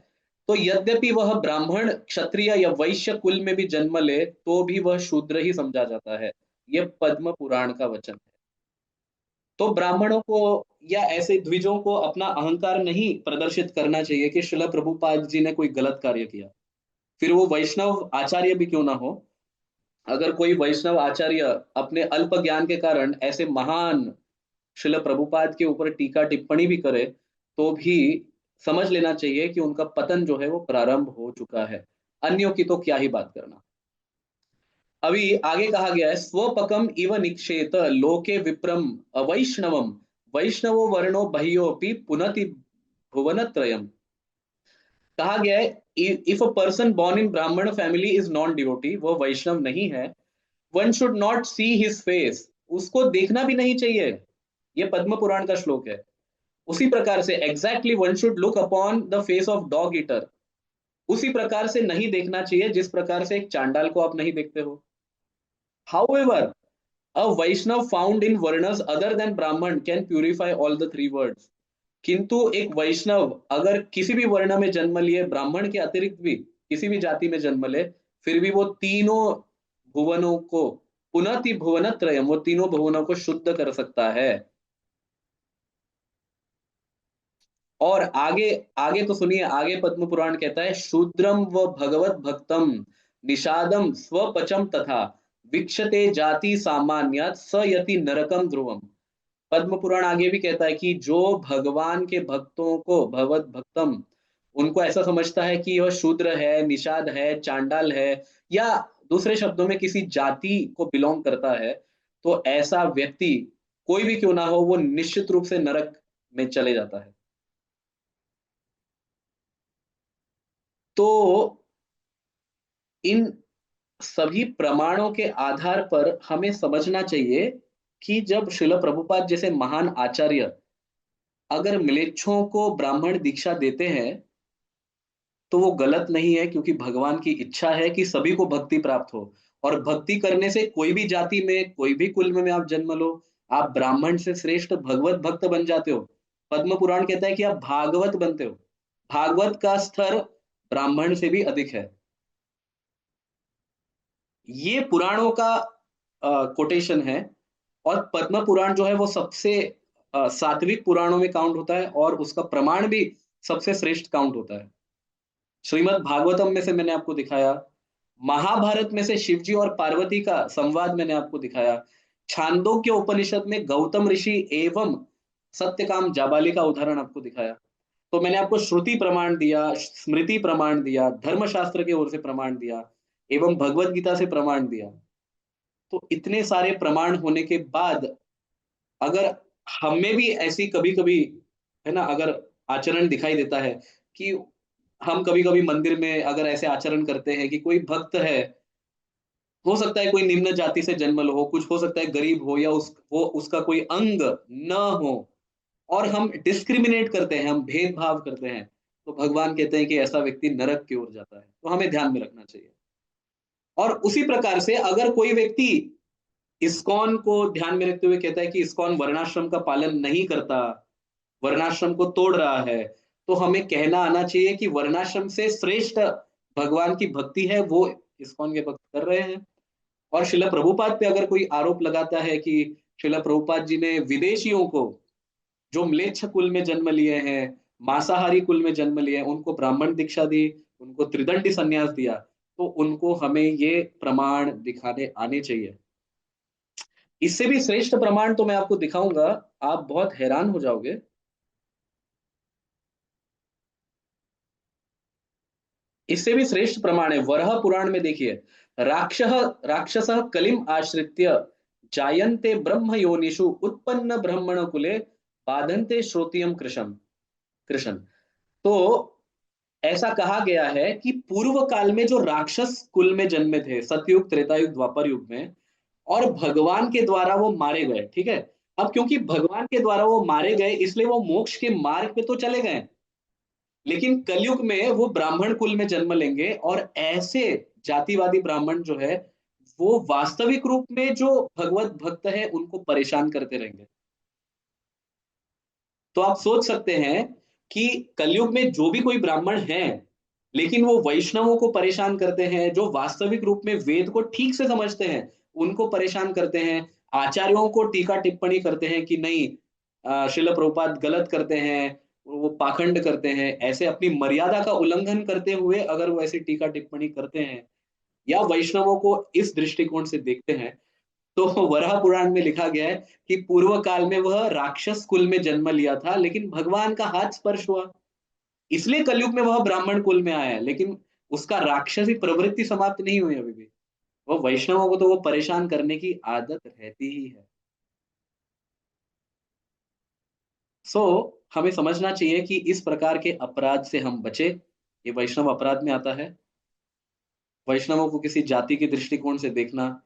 तो यद्यपि वह ब्राह्मण क्षत्रिय या वैश्य कुल में भी जन्म ले, तो भी वह शूद्र ही समझा जाता है। यह पद्म पुराण का वचन है। तो ब्राह्मणों को या ऐसे द्विजों को अपना अहंकार नहीं प्रदर्शित करना चाहिए कि शिला प्रभुपाद जी ने कोई गलत कार्य किया, फिर वो वैष्णव आचार्य भी क्यों ना हो। अगर कोई वैष्णव आचार्य अपने अल्प ज्ञान के कारण ऐसे महान शिल प्रभुपाद के ऊपर टीका टिप्पणी भी करे, तो भी समझ लेना चाहिए कि उनका पतन जो है वो प्रारंभ हो चुका है। अन्यों की तो क्या ही बात करना। अभी आगे कहा गया है, स्वपकम इव निक्षेत लोके विप्रम अवैष्णवम वैष्णवो वर्णो बह्योपि पुनति भुवनत्रयम्। कहा गया है, if a person born in brahmin family is non devotee, वो वैष्णव नहीं है, one should not see his face, उसको देखना भी नहीं चाहिए। ये पद्म पुराण का श्लोक है। उसी प्रकार से exactly one should look upon the face of dog eater, उसी प्रकार से नहीं देखना चाहिए जिस प्रकार से एक चांडाल को आप नहीं देखते हो। However a Vaishnava found in varnas other than Brahmin can purify all the three worlds, किंतु एक वैष्णव अगर किसी भी वर्ण में जन्म लिए, ब्राह्मण के अतिरिक्त भी किसी भी जाति में जन्म ले, फिर भी वो तीनों भुवनों को पुनति भुवन त्रयम, वो तीनों भुवनों को शुद्ध कर सकता है। और आगे आगे तो सुनिए, आगे पद्म पुराण कहता है, शूद्रम व भगवत भक्तम निषादम स्वपचम तथा विक्षते जाति सामान्यात स यति नरकम ध्रुवम। पद्म पुराण आगे भी कहता है कि जो भगवान के भक्तों को भगवत भक्तम, उनको ऐसा समझता है कि वह शूद्र है, निषाद है, चांडाल है, या दूसरे शब्दों में किसी जाति को बिलोंग करता है, तो ऐसा व्यक्ति कोई भी क्यों ना हो, वो निश्चित रूप से नरक में चले जाता है। तो इन सभी प्रमाणों के आधार पर हमें समझना चाहिए कि जब शिल प्रभुपाद जैसे महान आचार्य अगर म्लेच्छों को ब्राह्मण दीक्षा देते हैं, तो वो गलत नहीं है, क्योंकि भगवान की इच्छा है कि सभी को भक्ति प्राप्त हो। और भक्ति करने से कोई भी जाति में, कोई भी कुल में आप जन्म लो, आप ब्राह्मण से श्रेष्ठ भगवत भक्त बन जाते हो। पद्म पुराण कहता है कि आप भागवत बनते हो। भागवत का स्तर ब्राह्मण से भी अधिक है। ये पुराणों का कोटेशन है, और पद्म पुराण जो है वो सबसे सात्विक पुराणों में काउंट होता है, और उसका प्रमाण भी सबसे श्रेष्ठ काउंट होता है। श्रीमद् भागवतम में से मैंने आपको दिखाया, महाभारत में से शिवजी और पार्वती का संवाद मैंने आपको दिखाया, छांदोग्य उपनिषद में गौतम ऋषि एवं सत्यकाम जाबाली का उदाहरण आपको दिखाया। तो मैंने आपको श्रुति प्रमाण दिया, स्मृति प्रमाण दिया, धर्मशास्त्र की ओर से प्रमाण दिया, एवं भगवत गीता से प्रमाण दिया। तो इतने सारे प्रमाण होने के बाद अगर हमें भी ऐसी कभी-कभी, है ना, अगर आचरण दिखाई देता है कि हम कभी-कभी मंदिर में अगर ऐसे आचरण करते हैं कि कोई भक्त है, हो सकता है कोई निम्न जाति से जन्मल हो, कुछ हो सकता है गरीब हो, या वो उसका कोई अंग न हो, और हम डिस्क्रिमिनेट करते हैं, हम भेदभाव करते हैं, तो भगवान कहते हैं कि ऐसा व्यक्ति नरक की ओर जाता है। तो हमें ध्यान में रखना चाहिए। और उसी प्रकार से अगर कोई व्यक्ति इस्कॉन को ध्यान में रखते हुए कहता है कि इस्कॉन वर्णाश्रम का पालन नहीं करता, वर्णाश्रम को तोड़ रहा है, तो हमें कहना आना चाहिए कि वर्णाश्रम से श्रेष्ठ भगवान की भक्ति है, वो इस्कॉन के भक्त कर रहे हैं। और श्रील प्रभुपाद पे अगर कोई आरोप लगाता है कि श्रील प्रभुपाद जी ने विदेशियों को, जो म्लेच्छ कुल में जन्म लिए हैं, मांसाहारी कुल में जन्म लिए हैं, उनको ब्राह्मण दीक्षा दी, उनको त्रिदंडी संन्यास दिया, तो उनको हमें ये प्रमाण दिखाने आने चाहिए। इससे भी श्रेष्ठ प्रमाण तो मैं आपको दिखाऊंगा, आप बहुत हैरान हो जाओगे। इससे भी श्रेष्ठ प्रमाण है, वराह पुराण में देखिए, राक्षस कलिम आश्रित्य जायन्ते ब्रह्म योनिषु उत्पन्न ब्रह्मण कुले बाधन्ते श्रोतियम कृशम कृष्ण। तो ऐसा कहा गया है कि पूर्व काल में जो राक्षस कुल में जन्मे थे, सतयुग, त्रेतायुग, द्वापर युग में, और भगवान के द्वारा वो मारे गए, ठीक है। अब क्योंकि भगवान के द्वारा वो मारे गए, इसलिए वो मोक्ष के मार्ग पे तो चले गए, लेकिन कलयुग में वो ब्राह्मण कुल में जन्म लेंगे, और ऐसे जातिवादी ब्राह्मण जो है, वो वास्तविक रूप में जो भगवत भक्त है उनको परेशान करते रहेंगे। तो आप सोच सकते हैं कि कलयुग में जो भी कोई ब्राह्मण है, लेकिन वो वैष्णवों को परेशान करते हैं, जो वास्तविक रूप में वेद को ठीक से समझते हैं, उनको परेशान करते हैं, आचार्यों को टीका टिप्पणी करते हैं कि नहीं, श्रील प्रभुपाद गलत करते हैं, वो पाखंड करते हैं, ऐसे अपनी मर्यादा का उल्लंघन करते हुए अगर वो ऐसी टीका टिप्पणी करते हैं, या वैष्णवों को इस दृष्टिकोण से देखते हैं, तो वराह पुराण में लिखा गया है कि पूर्व काल में वह राक्षस कुल में जन्म लिया था, लेकिन भगवान का हाथ स्पर्श हुआ, इसलिए कलयुग में वह ब्राह्मण कुल में आया है, लेकिन उसका राक्षसी प्रवृत्ति समाप्त नहीं हुई अभी भी। वह वैष्णवों को तो वो परेशान करने की आदत रहती ही है। सो हमें समझना चाहिए कि इस प्रकार के अपराध से हम बचे। ये वैष्णव अपराध में आता है, वैष्णवों को किसी जाति के दृष्टिकोण से देखना।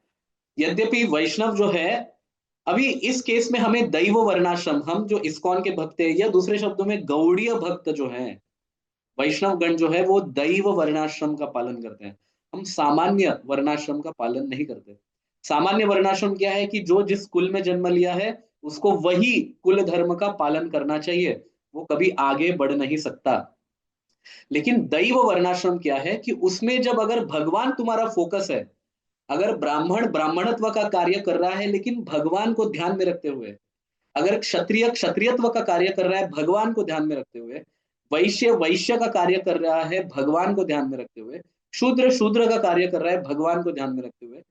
यद्यपि वैष्णव जो है, अभी इस केस में हमें दैव वर्णाश्रम, हम जो इस्कॉन के भक्त हैं, या दूसरे शब्दों में गौड़ीय भक्त जो हैं, वैष्णव गण जो है, वो दैव वर्णाश्रम का पालन करते हैं। हम सामान्य वर्णाश्रम का पालन नहीं करते। सामान्य वर्णाश्रम क्या है कि जो जिस कुल में जन्म लिया है, उसको वही कुल धर्म का पालन करना चाहिए, वो कभी आगे बढ़ नहीं सकता। लेकिन दैव वर्णाश्रम क्या है कि उसमें जब अगर भगवान तुम्हारा फोकस है, अगर ब्राह्मण ब्राह्मणत्व का कार्य कर रहा है लेकिन भगवान को ध्यान में रखते हुए, अगर क्षत्रिय क्षत्रियत्व का कार्य कर रहा है भगवान को ध्यान में रखते हुए, वैश्य वैश्य का कार्य कर रहा है भगवान को ध्यान में रखते हुए, शूद्र शूद्र का कार्य कर रहा है भगवान को ध्यान में रखते हुए,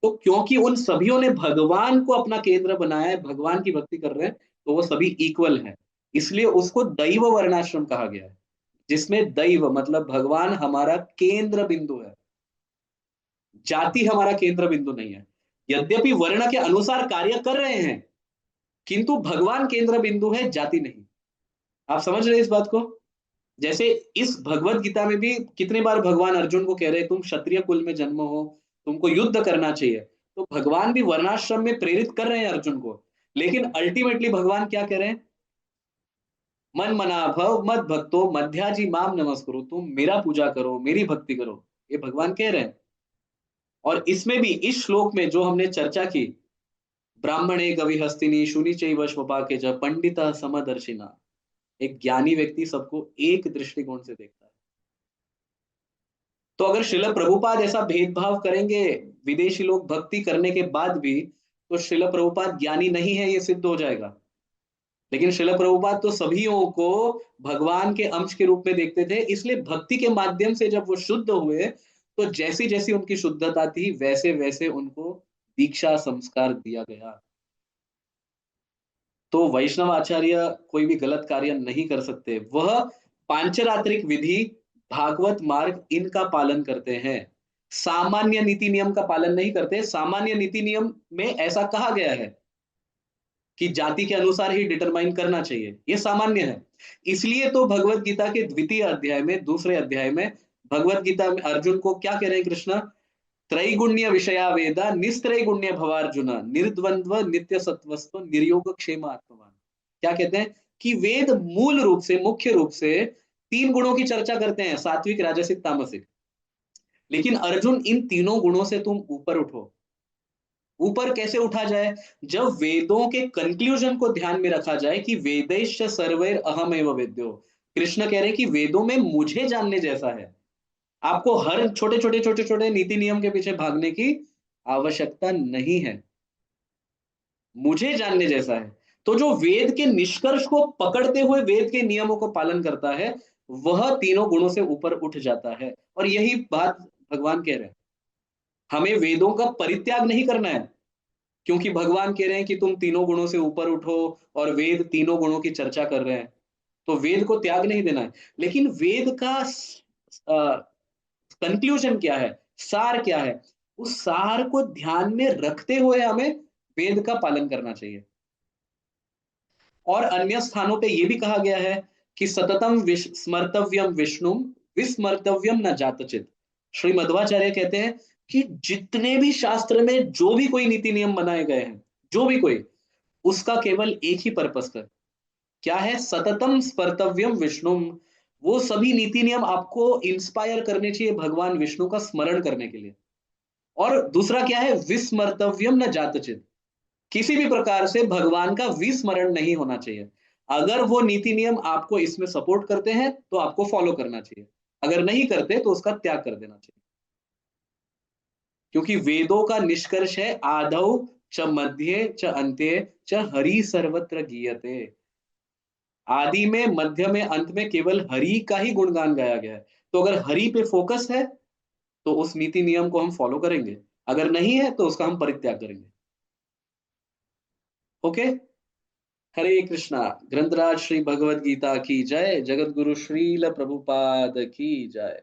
तो क्योंकि उन सभीयों ने भगवान को अपना केंद्र बनाया है, भगवान की भक्ति कर रहे हैं, तो वो सभी इक्वल हैं। इसलिए उसको दैव वर्णाश्रम कहा गया है, जिसमें दैव मतलब भगवान हमारा केंद्र बिंदु है, जाति हमारा केंद्र बिंदु नहीं है। यद्यपि वर्ण के अनुसार कार्य कर रहे हैं, किंतु भगवान केंद्र बिंदु है, जाति नहीं। आप समझ रहे हैं इस बात को? जैसे इस भगवत गीता में भी कितने बार भगवान अर्जुन को कह रहे हैं, तुम क्षत्रिय कुल में जन्म हो, तुमको युद्ध करना चाहिए। तो भगवान भी वर्णाश्रम में प्रेरित कर रहे हैं अर्जुन को, लेकिन अल्टीमेटली भगवान क्या कह रहे हैं? मन मना भव मत भक्तो मध्याजी माम नमस्कुरु, तुम मेरा पूजा करो, मेरी भक्ति करो, ये भगवान कह रहे हैं। और इसमें भी इस श्लोक में जो हमने चर्चा की, ब्राह्मणे कवि हस्तिनी शुनि चैव स्वपाके च पंडिता समदर्शिना, एक ज्ञानी व्यक्ति सबको एक दृष्टिकोण से देखता है। तो अगर श्रील प्रभुपाद ऐसा भेदभाव करेंगे विदेशी लोग भक्ति करने के बाद भी तो श्रील प्रभुपाद ज्ञानी नहीं है, ये सिद्ध हो जाएगा। लेकिन श्रील प्रभुपाद तो सभीयों को भगवान के अंश के रूप में देखते थे, इसलिए भक्ति के माध्यम से जब वो शुद्ध हुए तो जैसी जैसी उनकी शुद्धता थी वैसे वैसे उनको दीक्षा संस्कार दिया गया। तो वैष्णव आचार्य कोई भी गलत कार्य नहीं कर सकते, वह पांचरात्रिक विधि, भागवत मार्ग इनका पालन करते हैं, सामान्य नीति नियम का पालन नहीं करते। सामान्य नीति नियम में ऐसा कहा गया है कि जाति के अनुसार ही डिटरमाइन करना चाहिए, ये सामान्य है। इसलिए तो भगवत गीता के द्वितीय अध्याय में, दूसरे अध्याय में भगवत गीता में अर्जुन को क्या कह रहे हैं कृष्ण? त्रैगुण्य विषया वेदा निस्त्रैगुण्य भवार्जुन निर्द्वंद्व नित्य सत्वस्व निर्योग क्षेम आत्मवान। क्या कहते हैं कि वेद मूल रूप से, मुख्य रूप से तीन गुणों की चर्चा करते हैं, सात्विक राजसिक तामसिक। लेकिन अर्जुन इन तीनों गुणों से तुम ऊपर उठो। ऊपर कैसे उठा जाए? जब वेदों के कंक्लूजन को ध्यान में रखा जाए कि वेदैश्च सर्वैर अहमेव वेद्यो। कृष्ण कह रहे हैं कि वेदों में मुझे जानने जैसा है, आपको हर छोटे छोटे नीति नियम के पीछे भागने की आवश्यकता नहीं है, मुझे जानने जैसा है। तो जो वेद के निष्कर्ष को पकड़ते हुए वेद के नियमों को पालन करता है वह तीनों गुणों से ऊपर उठ जाता है। और यही बात भगवान कह रहे हैं, हमें वेदों का परित्याग नहीं करना है, क्योंकि भगवान कह रहे हैं कि तुम तीनों गुणों से ऊपर उठो और वेद तीनों गुणों की चर्चा कर रहे हैं, तो वेद को त्याग नहीं देना है। लेकिन वेद का कंक्लूजन क्या है, सार क्या है, उस सार को ध्यान में रखते हुए हमें वेद का पालन करना चाहिए। और अन्य स्थानों पे ये भी कहा गया है कि सततम स्मर्तव्यम विष्णु विस्मर्तव्यम न जातचित। श्री मध्वाचार्य कहते हैं कि जितने भी शास्त्र में जो भी कोई नीति नियम बनाए गए हैं, जो भी कोई, उसका केवल एक ही पर्पस है, क्या है? सततम स्मर्तव्यम विष्णु। वो सभी नीति नियम आपको इंस्पायर करने चाहिए भगवान विष्णु का स्मरण करने के लिए। और दूसरा क्या है? विस्मर्तव्यम न जातचित। किसी भी प्रकार से भगवान का विस्मरण नहीं होना चाहिए। अगर वो नीति नियम आपको इसमें सपोर्ट करते हैं तो आपको फॉलो करना चाहिए, अगर नहीं करते तो उसका त्याग कर देना चाहिए। क्योंकि वेदों का निष्कर्ष है आदौ च मध्ये च अन्त्ये च हरि सर्वत्र गीयते। आदि में, मध्य में, अंत में केवल हरि का ही गुणगान गाया गया है। तो अगर हरि पे फोकस है तो उस नीति नियम को हम फॉलो करेंगे, अगर नहीं है तो उसका हम परित्याग करेंगे। ओके। हरे कृष्णा। ग्रंथराज श्री भगवद गीता की जय। जगत गुरु श्रील प्रभुपाद की जय।